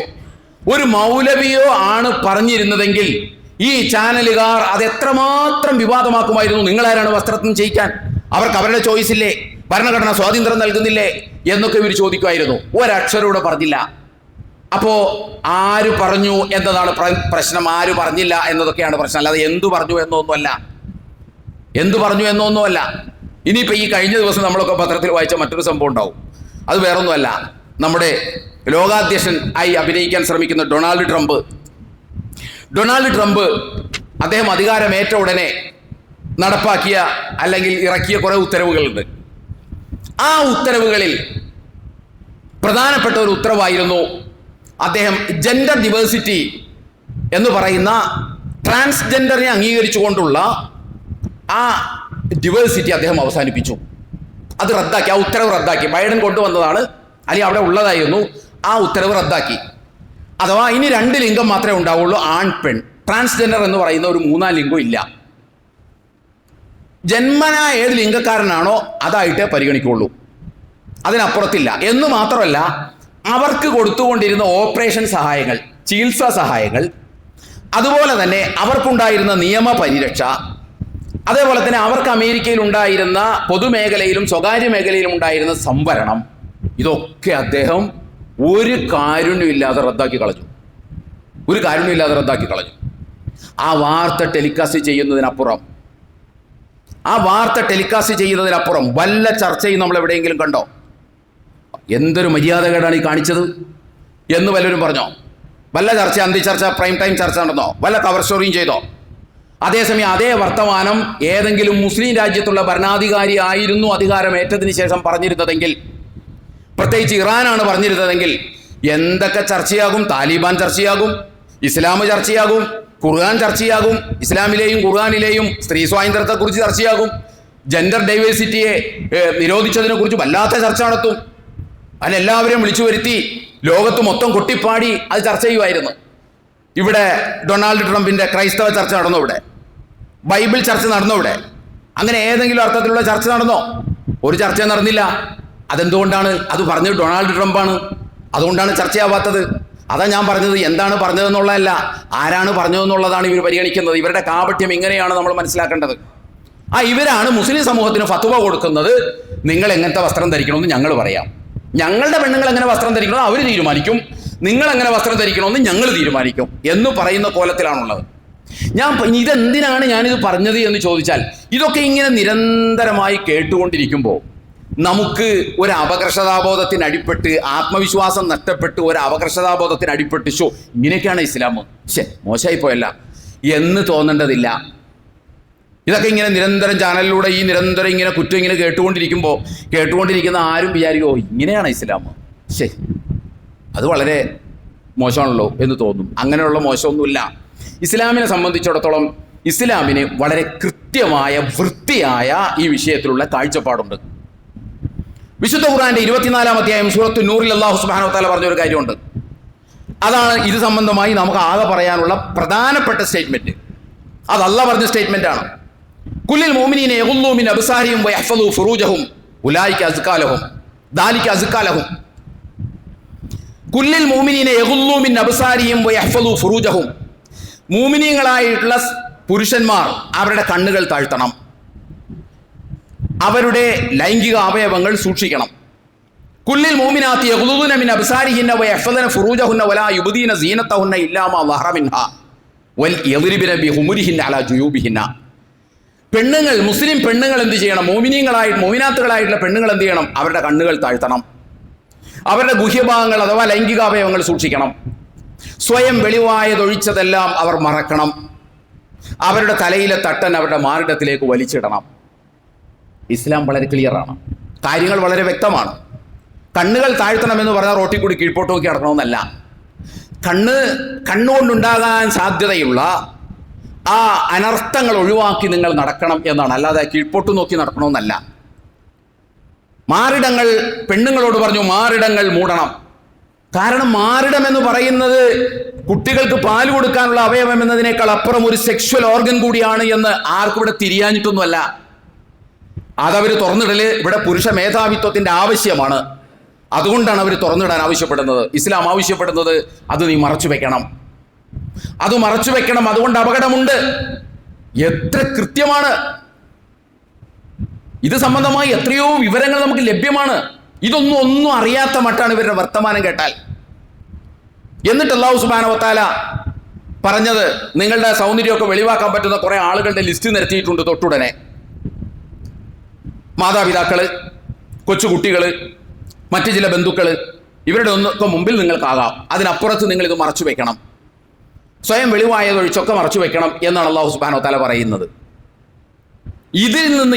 ഒരു മൗലവിയോ ആണ് പറഞ്ഞിരുന്നതെങ്കിൽ ഈ ചാനലുകാർ അത് എത്രമാത്രം വിവാദമാക്കുമായിരുന്നു. നിങ്ങളാരാണ് വസ്ത്രത്തിന് ചെയ്യിക്കാൻ? അവർക്ക് അവരുടെ ചോയ്സ് ഇല്ലേ? ഭരണഘടന സ്വാതന്ത്ര്യം നൽകുന്നില്ലേ എന്നൊക്കെ ഇവർ ചോദിക്കുമായിരുന്നു. ഒരക്ഷരൂടെ പറഞ്ഞില്ല. അപ്പോ ആര് പറഞ്ഞു എന്നതാണ് പ്രശ്നം, ആര് പറഞ്ഞില്ല എന്നതൊക്കെയാണ് പ്രശ്നം. അല്ലാതെ എന്തു പറഞ്ഞു എന്നൊന്നുമല്ല. ഇനിയിപ്പോൾ ഈ കഴിഞ്ഞ ദിവസം നമ്മളൊക്കെ പത്രത്തിൽ വായിച്ച മറ്റൊരു സംഭവം ഉണ്ടാവും. അത് വേറൊന്നുമല്ല, നമ്മുടെ ലോകാധ്യക്ഷൻ ആയി അഭിനയിക്കാൻ ശ്രമിക്കുന്ന ഡൊണാൾഡ് ട്രംപ് അദ്ദേഹം അധികാരമേറ്റ ഉടനെ നടപ്പാക്കിയ അല്ലെങ്കിൽ ഇറക്കിയ കുറെ ഉത്തരവുകളുണ്ട്. ആ ഉത്തരവുകളിൽ പ്രധാനപ്പെട്ട ഒരു ഉത്തരവായിരുന്നു അദ്ദേഹം ജെൻഡർ ഡിവേഴ്സിറ്റി എന്ന് പറയുന്ന ട്രാൻസ്ജെൻഡറിനെ അംഗീകരിച്ചുകൊണ്ടുള്ള ആ ഡിവേഴ്സിറ്റി അദ്ദേഹം അവസാനിപ്പിച്ചു. അത് റദ്ദാക്കി, ആ ഉത്തരവ് റദ്ദാക്കി. ബൈഡൻ കൊണ്ടുവന്നതാണ്, അല്ലെങ്കിൽ അവിടെ ഉള്ളതായിരുന്നു. ആ ഉത്തരവ് റദ്ദാക്കി. അഥവാ ഇനി 2 ലിംഗം മാത്രമേ ഉണ്ടാവുള്ളൂ, ആൺ പെൺ. ട്രാൻസ്ജെൻഡർ എന്ന് പറയുന്ന ഒരു 3-ാം ലിംഗം ഇല്ല. ജന്മന ഏത് ലിംഗക്കാരനാണോ അതായിട്ടേ പരിഗണിക്കുള്ളൂ, അതിനപ്പുറത്തില്ല. എന്ന് മാത്രമല്ല, അവർക്ക് കൊടുത്തുകൊണ്ടിരുന്ന ഓപ്പറേഷൻ സഹായങ്ങൾ, ചികിത്സാ സഹായങ്ങൾ, അതുപോലെ തന്നെ അവർക്കുണ്ടായിരുന്ന നിയമപരിരക്ഷ, അതേപോലെ തന്നെ അവർക്ക് അമേരിക്കയിൽ ഉണ്ടായിരുന്ന പൊതുമേഖലയിലും സ്വകാര്യ മേഖലയിലും ഉണ്ടായിരുന്ന സംവരണം, ഇതൊക്കെ അദ്ദേഹം ഒരു കാരുണ്യമില്ലാതെ റദ്ദാക്കി കളഞ്ഞു. ആ വാർത്ത ടെലികാസ്റ്റ് ചെയ്യുന്നതിനപ്പുറം വല്ല ചർച്ചയും നമ്മൾ എവിടെയെങ്കിലും കണ്ടോ? എന്തൊരു മര്യാദകേടാണ് ഈ കാണിച്ചത് എന്ന് വല്ലവരും പറഞ്ഞോ? വല്ല ചർച്ച, അന്തിച്ചർച്ച, പ്രൈം ടൈം ചർച്ച നടന്നോ? വല്ല കവർ സ്റ്റോറിയും ചെയ്തോ? അതേസമയം അതേ വർത്തമാനം ഏതെങ്കിലും മുസ്ലിം രാജ്യത്തുള്ള ഭരണാധികാരി ആയിരുന്നു അധികാരമേറ്റതിന് ശേഷം പറഞ്ഞിരുന്നതെങ്കിൽ, പ്രത്യേകിച്ച് ഇറാനാണ് പറഞ്ഞിരുന്നതെങ്കിൽ, എന്തൊക്കെ ചർച്ചയാകും? താലിബാൻ ചർച്ചയാകും, ഇസ്ലാം ചർച്ചയാകും, ഖുർആൻ ചർച്ചയാകും, ഇസ്ലാമിലെയും ഖുർആനിലെയും സ്ത്രീ സ്വാതന്ത്ര്യത്തെക്കുറിച്ച് ചർച്ചയാകും, ജെൻഡർ ഡൈവേഴ്സിറ്റിയെ നിരോധിച്ചതിനെ കുറിച്ച് വല്ലാത്ത ചർച്ച നടത്തും. അതിലെല്ലാവരെയും വിളിച്ചു വരുത്തി ലോകത്ത് മൊത്തം കൊട്ടിപ്പാടി അത് ചർച്ച ചെയ്യുമായിരുന്നു. ഇവിടെ ഡൊണാൾഡ് ട്രംപിന്റെ ക്രൈസ്തവ ചർച്ച നടന്നോ? ഇവിടെ ബൈബിൾ ചർച്ച നടന്നോ? ഇവിടെ അങ്ങനെ ഏതെങ്കിലും അർത്ഥത്തിലുള്ള ചർച്ച നടന്നോ? ഒരു ചർച്ച നടന്നില്ല. അതെന്തുകൊണ്ടാണ്? അത് പറഞ്ഞത് ഡൊണാൾഡ് ട്രംപാണ്. അതുകൊണ്ടാണ് ചർച്ചയാവാത്തത്. അതാ ഞാൻ പറഞ്ഞത്. എന്താണ് പറഞ്ഞതെന്നുള്ളതല്ല, ആരാണ് പറഞ്ഞതെന്നുള്ളതാണ് ഇവർ പരിഗണിക്കുന്നത്. ഇവരുടെ കാപട്യം ഇങ്ങനെയാണ് നമ്മൾ മനസ്സിലാക്കേണ്ടത്. ഇവരാണ് മുസ്ലിം സമൂഹത്തിന് ഫത്വ കൊടുക്കുന്നത്. നിങ്ങൾ എങ്ങനത്തെ വസ്ത്രം ധരിക്കണമെന്ന് ഞങ്ങൾ പറയാം, ഞങ്ങളുടെ പെണ്ണുങ്ങൾ എങ്ങനെ വസ്ത്രം ധരിക്കണമെന്ന് അവർ തീരുമാനിക്കും, നിങ്ങൾ എങ്ങനെ വസ്ത്രം ധരിക്കണമെന്ന് ഞങ്ങൾ തീരുമാനിക്കും എന്ന് പറയുന്ന കോലത്തിലാണുള്ളത്. ഇതെന്തിനാണ് ഞാനിത് പറഞ്ഞത് എന്ന് ചോദിച്ചാൽ, ഇതൊക്കെ ഇങ്ങനെ നിരന്തരമായി കേട്ടുകൊണ്ടിരിക്കുമ്പോൾ നമുക്ക് ഒരു അപകർഷതാബോധത്തിന് അടിപ്പെട്ട്, ആത്മവിശ്വാസം നഷ്ടപ്പെട്ട് ഒരു അപകർഷതാബോധത്തിന് അടിപ്പെട്ട്, ഇങ്ങനെയൊക്കെയാണ് ഇസ്ലാം, മോശമായി പോയല്ല എന്ന് തോന്നേണ്ടതില്ല. ഇതൊക്കെ ഇങ്ങനെ നിരന്തരം ചാനലിലൂടെ നിരന്തരം ഇങ്ങനെ കുറ്റം ഇങ്ങനെ കേട്ടുകൊണ്ടിരിക്കുന്ന ആരും വിചാരിക്കുമോ ഇങ്ങനെയാണ് ഇസ്ലാം, അത് വളരെ മോശമാണല്ലോ എന്ന് തോന്നും. അങ്ങനെയുള്ള മോശമൊന്നുമില്ല. ഇസ്ലാമിനെ സംബന്ധിച്ചിടത്തോളം ഇസ്ലാമിന് വളരെ കൃത്യമായ വൃത്തിയായ ഈ വിഷയത്തിലുള്ള കാഴ്ചപ്പാടുണ്ട്. വിശുദ്ധ ഖുർആന്റെ 24-ാം അധ്യായം സൂറത്തു നൂറിൽ അല്ലാഹു സുബ്ഹാനഹു വ തആല പറഞ്ഞൊരു കാര്യമുണ്ട്. അതാണ് ഇത് സംബന്ധമായി നമുക്ക് ആകെ പറയാനുള്ള പ്രധാനപ്പെട്ട സ്റ്റേറ്റ്മെന്റ്. അത് അല്ലാഹ് പറഞ്ഞ സ്റ്റേറ്റ്മെന്റ് ആണ്. കുല്ലിൽ മുഅ്മിനീന യഗ്ളൂ മിൻ അബ്സാരിഹിം വയഹ്ഫളൂ ഫുറൂജഹും ഉലൈക അസ്കാ ലഹും ദാലിക അസ്കാ ലഹും. കുല്ലിൽ മുഅ്മിനീന യഗ്ളൂ മിൻ അബ്സാരിഹിം വയഹ്ഫളൂ ഫുറൂജഹും. മുഅ്മിനീങ്ങളായിട്ടുള്ള പുരുഷന്മാർ അവരുടെ കണ്ണുകൾ താഴ്ത്തണം, അവരുടെ ലൈംഗിക അവയവങ്ങൾ സൂക്ഷിക്കണം. കുല്ലിൽ മുഅ്മിനാത്തി യഗ്ളൂന മിൻ അബ്സാരിഹിന്ന വയഹ്ഫളന ഫുറൂജഹുന്ന വലാ യുബ്ദീന സീനത്തഹുന്ന ഇല്ലാ മാ ളഹറ മിൻഹാ. വൽ യദ്രിബന ബിഹുമുരിഹിന്ന അലാ ജുയൂബിഹിന്ന. പെണ്ണുങ്ങൾ, മുസ്ലിം പെണ്ണുങ്ങൾ എന്ത് ചെയ്യണം? മോമിനാത്തുകളായിട്ടുള്ള പെണ്ണുങ്ങൾ എന്ത് ചെയ്യണം? അവരുടെ കണ്ണുകൾ താഴ്ത്തണം. അവരുടെ ഗുഹ്യഭാഗങ്ങൾ അഥവാ ലൈംഗികാവയവങ്ങൾ സൂക്ഷിക്കണം. സ്വയം വെളിവായതൊഴിച്ചതെല്ലാം അവർ മറക്കണം. അവരുടെ തലയിലെ തട്ടൻ അവരുടെ മാറിടത്തിലേക്ക് വലിച്ചിടണം. ഇസ്ലാം വളരെ ക്ലിയറാണ്, കാര്യങ്ങൾ വളരെ വ്യക്തമാണ്. കണ്ണുകൾ താഴ്ത്തണമെന്ന് പറഞ്ഞാൽ റോട്ടിൽ കൂടി കീഴ്പോട്ട് നോക്കി നടക്കണമെന്നല്ല. കണ്ണുകൊണ്ടുണ്ടാകാൻ സാധ്യതയുള്ള ആ അനർത്ഥങ്ങൾ ഒഴിവാക്കി നിങ്ങൾ നടക്കണം എന്നാണ്, അല്ലാതെ കീഴ്പോട്ട് നോക്കി നടക്കണമെന്നല്ല. മാറിടങ്ങൾ, പെണ്ണുങ്ങളോട് പറഞ്ഞു മാറിടങ്ങൾ മൂടണം. കാരണം മാറിടം എന്ന് പറയുന്നത് കുട്ടികൾക്ക് പാല് കൊടുക്കാനുള്ള അവയവം എന്നതിനേക്കാൾ അപ്പുറം ഒരു സെക്ഷൽ ഓർഗൻ കൂടിയാണ് എന്ന് ആർക്കും ഇവിടെ തിരിയാഞ്ഞിട്ടൊന്നുമല്ല. അതവർ തുറന്നിടല് ഇവിടെ പുരുഷ മേധാവിത്വത്തിന്റെ ആവശ്യമാണ്. അതുകൊണ്ടാണ് അവർ തുറന്നിടാൻ ആവശ്യപ്പെടുന്നത്. ഇസ്ലാം ആവശ്യപ്പെടുന്നത് അത് നീ മറച്ചു വെക്കണം, അത് മറച്ചു വെക്കണം. അതുകൊണ്ട് അപകടമുണ്ട്. എത്ര കൃത്യമാണ്! ഇത് സംബന്ധമായി എത്രയോ വിവരങ്ങൾ നമുക്ക് ലഭ്യമാണ്. ഒന്നും അറിയാത്ത മട്ടാണ് ഇവരുടെ വർത്തമാനം കേട്ടാൽ. എന്നിട്ട് അല്ലാഹു സുബ്ഹാനഹു വ തആല പറഞ്ഞത്, നിങ്ങളുടെ സൗന്ദര്യമൊക്കെ വെളിവാക്കാൻ പറ്റുന്ന കുറെ ആളുകളുടെ ലിസ്റ്റ് നിരത്തിയിട്ടുണ്ട് തൊട്ടുടനെ. മാതാപിതാക്കള്, കൊച്ചുകുട്ടികള്, മറ്റു ചില ബന്ധുക്കള്, ഇവരുടെ ഒന്നൊക്കെ മുമ്പിൽ നിങ്ങൾക്കാകാം. അതിനപ്പുറത്ത് നിങ്ങൾ ഇത് മറച്ചു വെക്കണം. സ്വയം വെളിവായതൊഴിച്ചൊക്കെ മറച്ചു വെക്കണം എന്നാണ് അല്ലാഹു സുബ്ഹാനഹു വ തആല പറയുന്നത്. ഇതിൽ നിന്ന്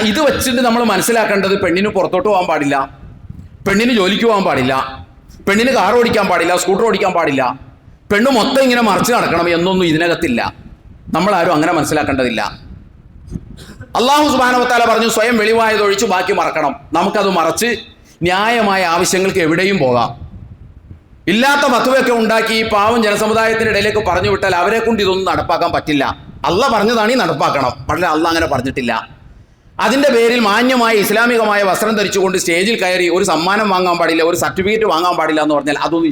ഇത് വെച്ചിട്ട് നമ്മൾ മനസ്സിലാക്കേണ്ടത്, പെണ്ണിന് പുറത്തോട്ട് പോകാൻ പാടില്ല, പെണ്ണിന് ജോലിക്ക് പോകാൻ പാടില്ല, പെണ്ണിന് കാർ ഓടിക്കാൻ പാടില്ല, സ്കൂട്ടർ ഓടിക്കാൻ പാടില്ല, പെണ്ണ് മൊത്തം ഇങ്ങനെ മറച്ചു നടക്കണം എന്നൊന്നും ഇതിനകത്തില്ല. നമ്മളാരും അങ്ങനെ മനസ്സിലാക്കേണ്ടതില്ല. അല്ലാഹു സുബ്ഹാനഹു വ തആല പറഞ്ഞു സ്വയം വെളിവായതൊഴിച്ച് ബാക്കി മറക്കണം. നമുക്കത് മറച്ച് ന്യായമായ ആവശ്യങ്ങൾക്ക് എവിടെയും പോകാം. ഇല്ലാത്ത ഫത്വയൊക്കെ ഉണ്ടാക്കി ഈ പാവം ജനസമുദായത്തിന്റെ ഇടയിലേക്ക് പറഞ്ഞു വിട്ടാൽ അവരെ കൊണ്ട് ഇതൊന്നും നടപ്പാക്കാൻ പറ്റില്ല. അള്ളാഹ് പറഞ്ഞതാണ് ഈ നടപ്പാക്കണം, പക്ഷേ അള്ളാഹ് അങ്ങനെ പറഞ്ഞിട്ടില്ല. അതിൻ്റെ പേരിൽ മാന്യമായ ഇസ്ലാമികമായ വസ്ത്രം ധരിച്ചുകൊണ്ട് സ്റ്റേജിൽ കയറി ഒരു സമ്മാനം വാങ്ങാൻ പാടില്ല, ഒരു സർട്ടിഫിക്കറ്റ് വാങ്ങാൻ പാടില്ല എന്ന് പറഞ്ഞാൽ അതൊന്നും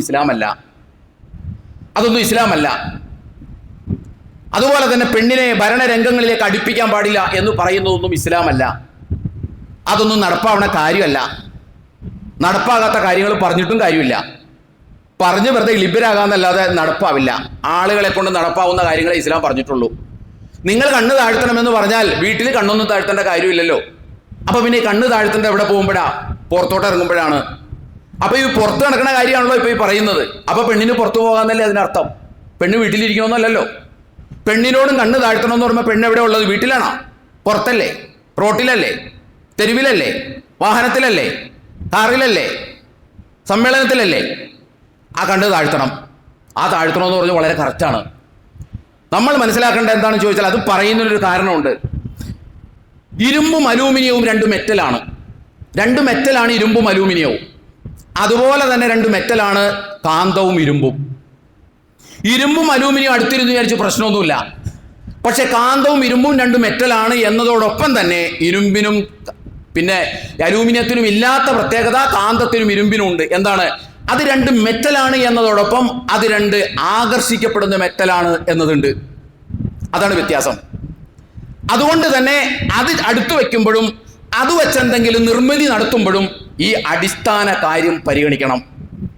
ഇസ്ലാമല്ല. അതുപോലെ തന്നെ പെണ്ണിനെ ഭരണരംഗങ്ങളിലേക്ക് അടുപ്പിക്കാൻ പാടില്ല എന്ന് പറയുന്നതൊന്നും ഇസ്ലാമല്ല. അതൊന്നും നടപ്പാവണ കാര്യമല്ല. നടപ്പാകാത്ത കാര്യങ്ങൾ പറഞ്ഞിട്ടും കാര്യമില്ല. പറഞ്ഞ് വെറുതെ ലിബരാകാന്നല്ലാതെ നടപ്പാവില്ല. ആളുകളെ കൊണ്ട് നടപ്പാവുന്ന കാര്യങ്ങളെ ഇസ്ലാം പറഞ്ഞിട്ടുള്ളൂ. നിങ്ങൾ കണ്ണ് താഴ്ത്തണമെന്ന് പറഞ്ഞാൽ വീട്ടിൽ കണ്ണൊന്നും താഴ്ത്തേണ്ട കാര്യമില്ലല്ലോ. അപ്പൊ പിന്നെ ഈ കണ്ണ് താഴ്ത്തേണ്ട എവിടെ പോകുമ്പോഴാ? പുറത്തോട്ട് ഇറങ്ങുമ്പോഴാണ്. അപ്പൊ ഈ പുറത്ത് നടക്കുന്ന കാര്യമാണല്ലോ ഇപ്പൊ ഈ പറയുന്നത്. അപ്പൊ പെണ്ണിന് പുറത്തു പോകാന്നല്ലേ അതിനർത്ഥം? പെണ്ണ് വീട്ടിലിരിക്കണമെന്നല്ലോ. പെണ്ണിനോടും കണ്ണ് താഴ്ത്തണമെന്ന് പറയുമ്പോൾ പെണ്ണ് എവിടെ ഉള്ളത്? വീട്ടിലാണോ? പുറത്തല്ലേ? റോട്ടിലല്ലേ? തെരുവിലല്ലേ? വാഹനത്തിലല്ലേ? കാറിലല്ലേ? സമ്മേളനത്തിലല്ലേ? ആ കണ്ണ് താഴ്ത്തണം. ആ താഴ്ത്തണമെന്ന് പറഞ്ഞാൽ വളരെ കറക്റ്റാണ്. നമ്മൾ മനസ്സിലാക്കേണ്ടത് എന്താണെന്ന് ചോദിച്ചാൽ അത് പറയുന്നതിനൊരു കാരണമുണ്ട്. ഇരുമ്പും അലൂമിനിയവും രണ്ട് മെറ്റലാണ്. ഇരുമ്പും അലൂമിനിയവും. അതുപോലെ തന്നെ രണ്ട് മെറ്റലാണ് കാന്തവും ഇരുമ്പും. ഇരുമ്പും അലൂമിനിയം അടുത്തിരുന്ന് വിചാരിച്ച് പ്രശ്നമൊന്നുമില്ല. പക്ഷെ കാന്തവും ഇരുമ്പും രണ്ട് മെറ്റലാണ് എന്നതോടൊപ്പം തന്നെ ഇരുമ്പിനും പിന്നെ അലൂമിനിയത്തിനും ഇല്ലാത്ത പ്രത്യേകത കാന്തത്തിനും ഇരുമ്പിനും ഉണ്ട്. എന്താണ്? അത് രണ്ട് മെറ്റലാണ് എന്നതോടൊപ്പം അത് രണ്ട് ആകർഷിക്കപ്പെടുന്ന മെറ്റലാണ് എന്നതുണ്ട്. അതാണ് വ്യത്യാസം. അതുകൊണ്ട് തന്നെ അത് അടുത്തു വെക്കുമ്പോഴും അത് വെച്ചെന്തെങ്കിലും നിർമ്മിതി നടത്തുമ്പോഴും ഈ അടിസ്ഥാന കാര്യം പരിഗണിക്കണം.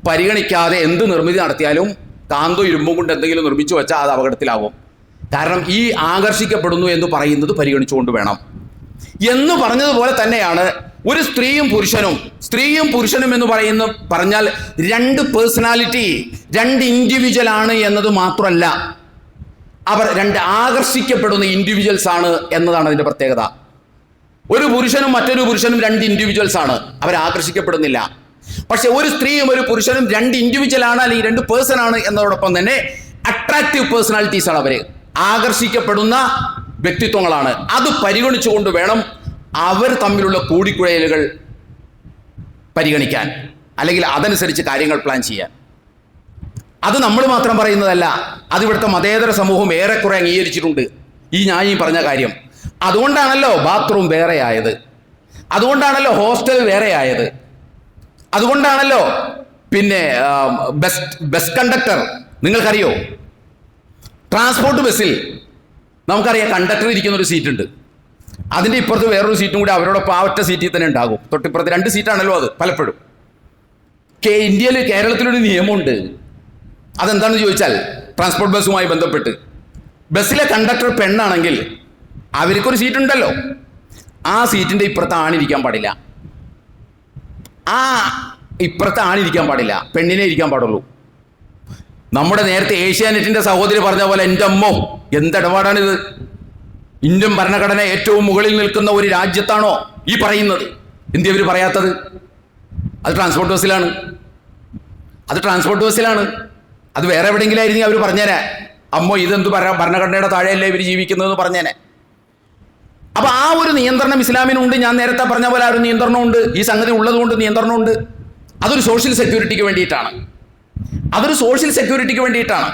പരിഗണിക്കാതെ എന്ത് നിർമ്മിതി നടത്തിയാലും കാന്തോ ഇരുമ്പും കൊണ്ട് എന്തെങ്കിലും നിർമ്മിച്ചു വെച്ചാൽ അത് അപകടത്തിലാവും. കാരണം ഈ ആകർഷിക്കപ്പെടുന്നു എന്ന് പറയുന്നത് പരിഗണിച്ചുകൊണ്ട് വേണം. എന്ന് പറഞ്ഞതുപോലെ തന്നെയാണ് ഒരു സ്ത്രീയും പുരുഷനും എന്ന് പറഞ്ഞാൽ രണ്ട് പേഴ്സണാലിറ്റി, രണ്ട് ഇൻഡിവിജ്വൽ ആണ് എന്നത് മാത്രമല്ല, അവർ രണ്ട് ആകർഷിക്കപ്പെടുന്ന ഇൻഡിവിജ്വൽസ് ആണ് എന്നതാണ് അതിന്റെ പ്രത്യേകത. ഒരു പുരുഷനും മറ്റൊരു പുരുഷനും രണ്ട് ഇൻഡിവിജ്വൽസ് ആണ്, അവർ ആകർഷിക്കപ്പെടുന്നില്ല. പക്ഷെ ഒരു സ്ത്രീയും ഒരു പുരുഷനും രണ്ട് ഇൻഡിവിജ്വൽ ആണ്, അല്ലെങ്കിൽ രണ്ട് പേഴ്സൺ ആണ് എന്നതോടൊപ്പം തന്നെ അട്രാക്റ്റീവ് പേഴ്സണാലിറ്റീസ് ആണ്. അവര് ആകർഷിക്കപ്പെടുന്ന വ്യക്തിത്വങ്ങളാണ്. അത് പരിഗണിച്ചുകൊണ്ട് വേണം അവർ തമ്മിലുള്ള കൂടിക്കുഴയലുകൾ പരിഗണിക്കാൻ, അല്ലെങ്കിൽ അതനുസരിച്ച് കാര്യങ്ങൾ പ്ലാൻ ചെയ്യാൻ. അത് നമ്മൾ മാത്രം പറയുന്നതല്ല, അത് ഇവിടുത്തെ മതേതര സമൂഹം ഏറെക്കുറെ അംഗീകരിച്ചിട്ടുണ്ട് ഞാൻ ഈ പറഞ്ഞ കാര്യം. അതുകൊണ്ടാണല്ലോ ബാത്റൂം വേറെ ആയത്, അതുകൊണ്ടാണല്ലോ ഹോസ്റ്റൽ വേറെ ആയത്, അതുകൊണ്ടാണല്ലോ പിന്നെ ബസ് കണ്ടക്ടർ. നിങ്ങൾക്കറിയോ, ട്രാൻസ്പോർട്ട് ബസ്സിൽ നമുക്കറിയാം കണ്ടക്ടർ ഇരിക്കുന്ന ഒരു സീറ്റുണ്ട്, അതിൻ്റെ ഇപ്പുറത്ത് വേറൊരു സീറ്റും കൂടി അവരോടൊപ്പം ആ ഒറ്റ സീറ്റിൽ തന്നെ ഉണ്ടാകും. തൊട്ടിപ്പുറത്ത് രണ്ട് സീറ്റാണല്ലോ അത് പലപ്പോഴും. കേരളത്തിലൊരു നിയമമുണ്ട്. അതെന്താണെന്ന് ചോദിച്ചാൽ ട്രാൻസ്പോർട്ട് ബസ്സുമായി ബന്ധപ്പെട്ട് ബസ്സിലെ കണ്ടക്ടർ പെണ്ണാണെങ്കിൽ അവർക്കൊരു സീറ്റുണ്ടല്ലോ, ആ സീറ്റിൻ്റെ ഇപ്പുറത്ത് ആണിരിക്കാൻ പാടില്ല, ആ ഇപ്പുറത്ത് ആണിരിക്കാൻ പാടില്ല, പെണ്ണിനെ ഇരിക്കാൻ പാടുള്ളൂ. നമ്മുടെ നേരത്തെ ഏഷ്യാനെറ്റിൻ്റെ സഹോദരി പറഞ്ഞ പോലെ എൻ്റെ അമ്മോ എന്തിടപാടാണിത്? ഇന്ത്യൻ ഭരണഘടന ഏറ്റവും മുകളിൽ നിൽക്കുന്ന ഒരു രാജ്യത്താണോ ഈ പറയുന്നത്? എന്ത് ഇവർ പറയാത്തത്? അത് ട്രാൻസ്പോർട്ട് ബസ്സിലാണ്, അത് വേറെ എവിടെയെങ്കിലും ആയിരുന്നെങ്കിൽ അവർ പറഞ്ഞേനെ, അമ്മോ ഇതെന്ത് ഭരണഘടനയുടെ താഴെയല്ലേ ഇവർ ജീവിക്കുന്നതെന്ന് പറഞ്ഞേനെ. അപ്പൊ ആ ഒരു നിയന്ത്രണം ഇസ്ലാമിനുണ്ട്. ഞാൻ നേരത്തെ പറഞ്ഞ പോലെ ആ ഒരു നിയന്ത്രണമുണ്ട്. ഈ സംഗതി ഉള്ളതുകൊണ്ട് നിയന്ത്രണമുണ്ട്. അതൊരു സോഷ്യൽ സെക്യൂരിറ്റിക്ക് വേണ്ടിയിട്ടാണ്.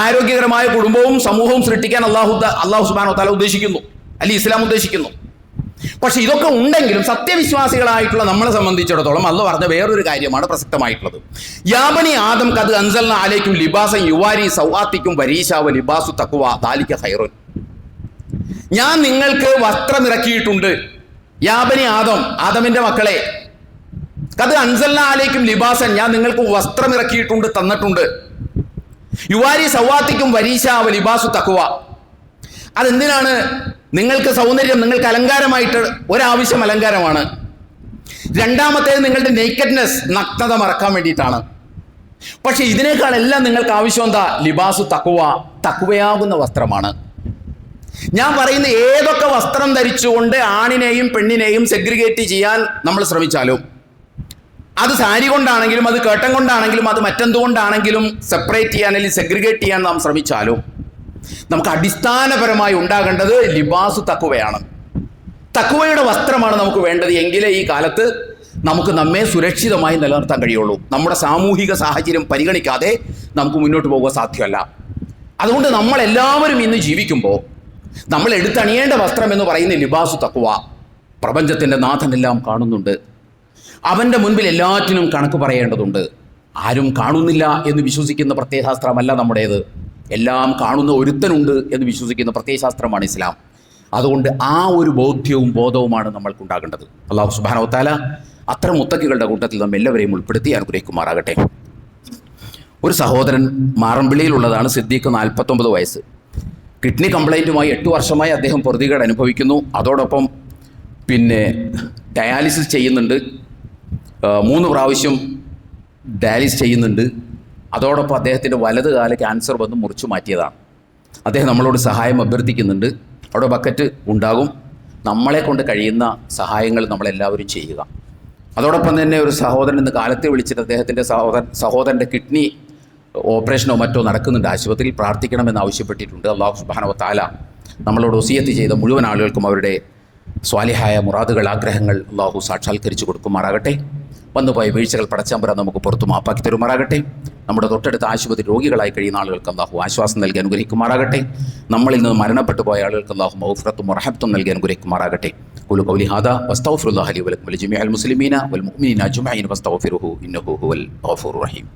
ആരോഗ്യകരമായ കുടുംബവും സമൂഹവും സൃഷ്ടിക്കാൻ അള്ളാഹു സുബ്ഹാനഹു വ തആല ഉദ്ദേശിക്കുന്നു, അല്ലെങ്കിൽ ഇസ്ലാം ഉദ്ദേശിക്കുന്നു. പക്ഷെ ഇതൊക്കെ ഉണ്ടെങ്കിലും സത്യവിശ്വാസികളായിട്ടുള്ള നമ്മളെ സംബന്ധിച്ചിടത്തോളം അള്ളാഹു പറഞ്ഞ വേറൊരു കാര്യമാണ് പ്രസക്തമായിട്ടുള്ളത്. യാ ബനി ആദം ഖദ് അൻസൽനാ അലൈക്കും ലിബാസൻ യുവാരി സൗആത്തിക്കും വരീശാ വ ലിബാസു തഖ്വ ദാലിക ഖൈറുൻ. ഞാൻ നിങ്ങൾക്ക് വസ്ത്രം ഇറക്കിയിട്ടുണ്ട്. യാ ബനി ആദം, ആദമിന്റെ മക്കളെ, ഖദ് അൻസൽനാ അലൈക്കും ലിബാസൻ, ഞാൻ നിങ്ങൾക്ക് വസ്ത്രം ഇറക്കിയിട്ടുണ്ട്, തന്നിട്ടുണ്ട്. യുവാരി സൗആത്തിക്കും വരീശാ വ ലിബാസു തഖ്വ. അതെന്തിനാണ്? നിങ്ങൾക്ക് സൗന്ദര്യം, നിങ്ങൾക്ക് അലങ്കാരമായിട്ട് ഒരാവശ്യം അലങ്കാരമാണ്. രണ്ടാമത്തേത് നിങ്ങളുടെ നേക്കഡ്നെസ്, നഗ്നത മറക്കാൻ വേണ്ടിയിട്ടാണ്. പക്ഷെ ഇതിനേക്കാളെല്ലാം നിങ്ങൾക്ക് ആവശ്യം എന്താ? ലിബാസു തഖ്വ, തഖ്വയാകുന്ന വസ്ത്രമാണ്. ഞാൻ പറയുന്ന ഏതൊക്കെ വസ്ത്രം ധരിച്ചുകൊണ്ട് ആണിനെയും പെണ്ണിനെയും സെഗ്രിഗേറ്റ് ചെയ്യാൻ നമ്മൾ ശ്രമിച്ചാലും, അത് സാരി കൊണ്ടാണെങ്കിലും അത് കേട്ടൻ കൊണ്ടാണെങ്കിലും അത് മറ്റെന്തുകൊണ്ടാണെങ്കിലും സെപ്പറേറ്റ് ചെയ്യാൻ അല്ലെങ്കിൽ സെഗ്രിഗേറ്റ് ചെയ്യാൻ നാം ശ്രമിച്ചാലും, നമുക്ക് അടിസ്ഥാനപരമായി ഉണ്ടാകേണ്ടത് ലിബാസു തഖ്വയാണ്. തഖ്വയുടെ വസ്ത്രമാണ് നമുക്ക് വേണ്ടത്. എങ്കിലേ ഈ കാലത്ത് നമുക്ക് നമ്മെ സുരക്ഷിതമായി നിലനിർത്താൻ കഴിയുള്ളൂ. നമ്മുടെ സാമൂഹിക സാഹചര്യം പരിഗണിക്കാതെ നമുക്ക് മുന്നോട്ട് പോകുക സാധ്യമല്ല. അതുകൊണ്ട് നമ്മളെല്ലാവരും ഇന്ന് ജീവിക്കുമ്പോൾ നമ്മൾ എടുത്തണിയേണ്ട വസ്ത്രം എന്ന് പറയുന്ന ലിബാസു തഖ്വ. പ്രപഞ്ചത്തിൻ്റെ നാഥനെല്ലാം കാണുന്നുണ്ട്. അവൻ്റെ മുൻപിൽ എല്ലാറ്റിനും കണക്ക് പറയേണ്ടതുണ്ട്. ആരും കാണുന്നില്ല എന്ന് വിശ്വസിക്കുന്ന പ്രത്യയശാസ്ത്രമല്ല നമ്മുടേത്. എല്ലാം കാണുന്ന ഒരുത്തനുണ്ട് എന്ന് വിശ്വസിക്കുന്ന പ്രത്യയശാസ്ത്രമാണ് ഇസ്ലാം. അതുകൊണ്ട് ആ ഒരു ബോധവുമാണ് നമ്മൾക്കുണ്ടാകേണ്ടത്. അല്ലാഹു സുബ്ഹാനഹു വ തആല അത്തരം മുത്തക്കികളുടെ കൂട്ടത്തിൽ നമ്മെ എല്ലാവരെയും ഉൾപ്പെടുത്തി അനുഗ്രഹിക്കുമാറാകട്ടെ. ഒരു സഹോദരൻ മാറമ്പിള്ളിയിലുള്ളതാണ്, സിദ്ദീഖ്, 49 വയസ്സ്. കിഡ്നി കംപ്ലൈൻറ്റുമായി 8 വർഷമായി അദ്ദേഹം പൊറുതികേട് അനുഭവിക്കുന്നു. അതോടൊപ്പം ഡയാലിസിസ് ചെയ്യുന്നുണ്ട്, 3 പ്രാവശ്യം ഡയാലിസിസ് ചെയ്യുന്നുണ്ട്. അതോടൊപ്പം അദ്ദേഹത്തിൻ്റെ വലത് കാല് ക്യാൻസർ വന്ന് മുറിച്ചു മാറ്റിയതാണ്. അദ്ദേഹം നമ്മളോട് സഹായം അഭ്യർത്ഥിക്കുന്നുണ്ട്. അവിടെ ബക്കറ്റ് ഉണ്ടാകും. നമ്മളെ കൊണ്ട് കഴിയുന്ന സഹായങ്ങൾ നമ്മളെല്ലാവരും ചെയ്യുക. അതോടൊപ്പം തന്നെ ഒരു സഹോദരൻ ഇന്ന് കാലത്തെ വിളിച്ചിട്ട് അദ്ദേഹത്തിൻ്റെ സഹോദരൻ്റെ കിഡ്നി ഓപ്പറേഷനോ മറ്റോ നടക്കുന്നുണ്ട്, ആശുപത്രിയിൽ പ്രാർത്ഥിക്കണമെന്ന് ആവശ്യപ്പെട്ടിട്ടുണ്ട്. അല്ലാഹു സുബ്ഹാനഹു വ തആല നമ്മളോട് വസിയത്ത് ചെയ്ത മുഴുവൻ ആളുകൾക്കും അവരുടെ സ്വാലിഹായ മുറാദുകൾ, ആഗ്രഹങ്ങൾ അല്ലാഹു സാക്ഷാത്കരിച്ചു കൊടുക്കുമാറാകട്ടെ. വന്നുപോയ വീഴ്ചകൾ പടച്ചമ്പുരാൻ നമുക്ക് പുറത്തു മാപ്പാക്കി തരുമാറാകട്ടെ. നമ്മുടെ തൊട്ടടുത്ത ആശുപത്രി രോഗികളായി കഴിയുന്ന ആളുകൾക്ക് അല്ലാഹു ആശ്വാസം നൽകി അനുഗ്രഹിക്കുമാറാകട്ടെ. നമ്മളിൽ നിന്ന് മരണപ്പെട്ടു പോയ ആളുകൾക്ക് അല്ലാഹു മഗ്ഫിറത്തും റഹ്മത്തും നൽകി അനുഗ്രഹിക്കുമാറാകട്ടെ. ഖുലു ഖൗലി ഹാദാ വസ്തഗ്ഫിറുല്ലാഹ ലി വലക്കും വലിജമീഅൽ മുസ്ലിമീന വൽ മുഅ്മിനീന അജ്മഈൻ വസ്തഗ്ഫിറുഹു ഇന്നഹു ഹുവൽ ഗഫൂറുർ റഹീം.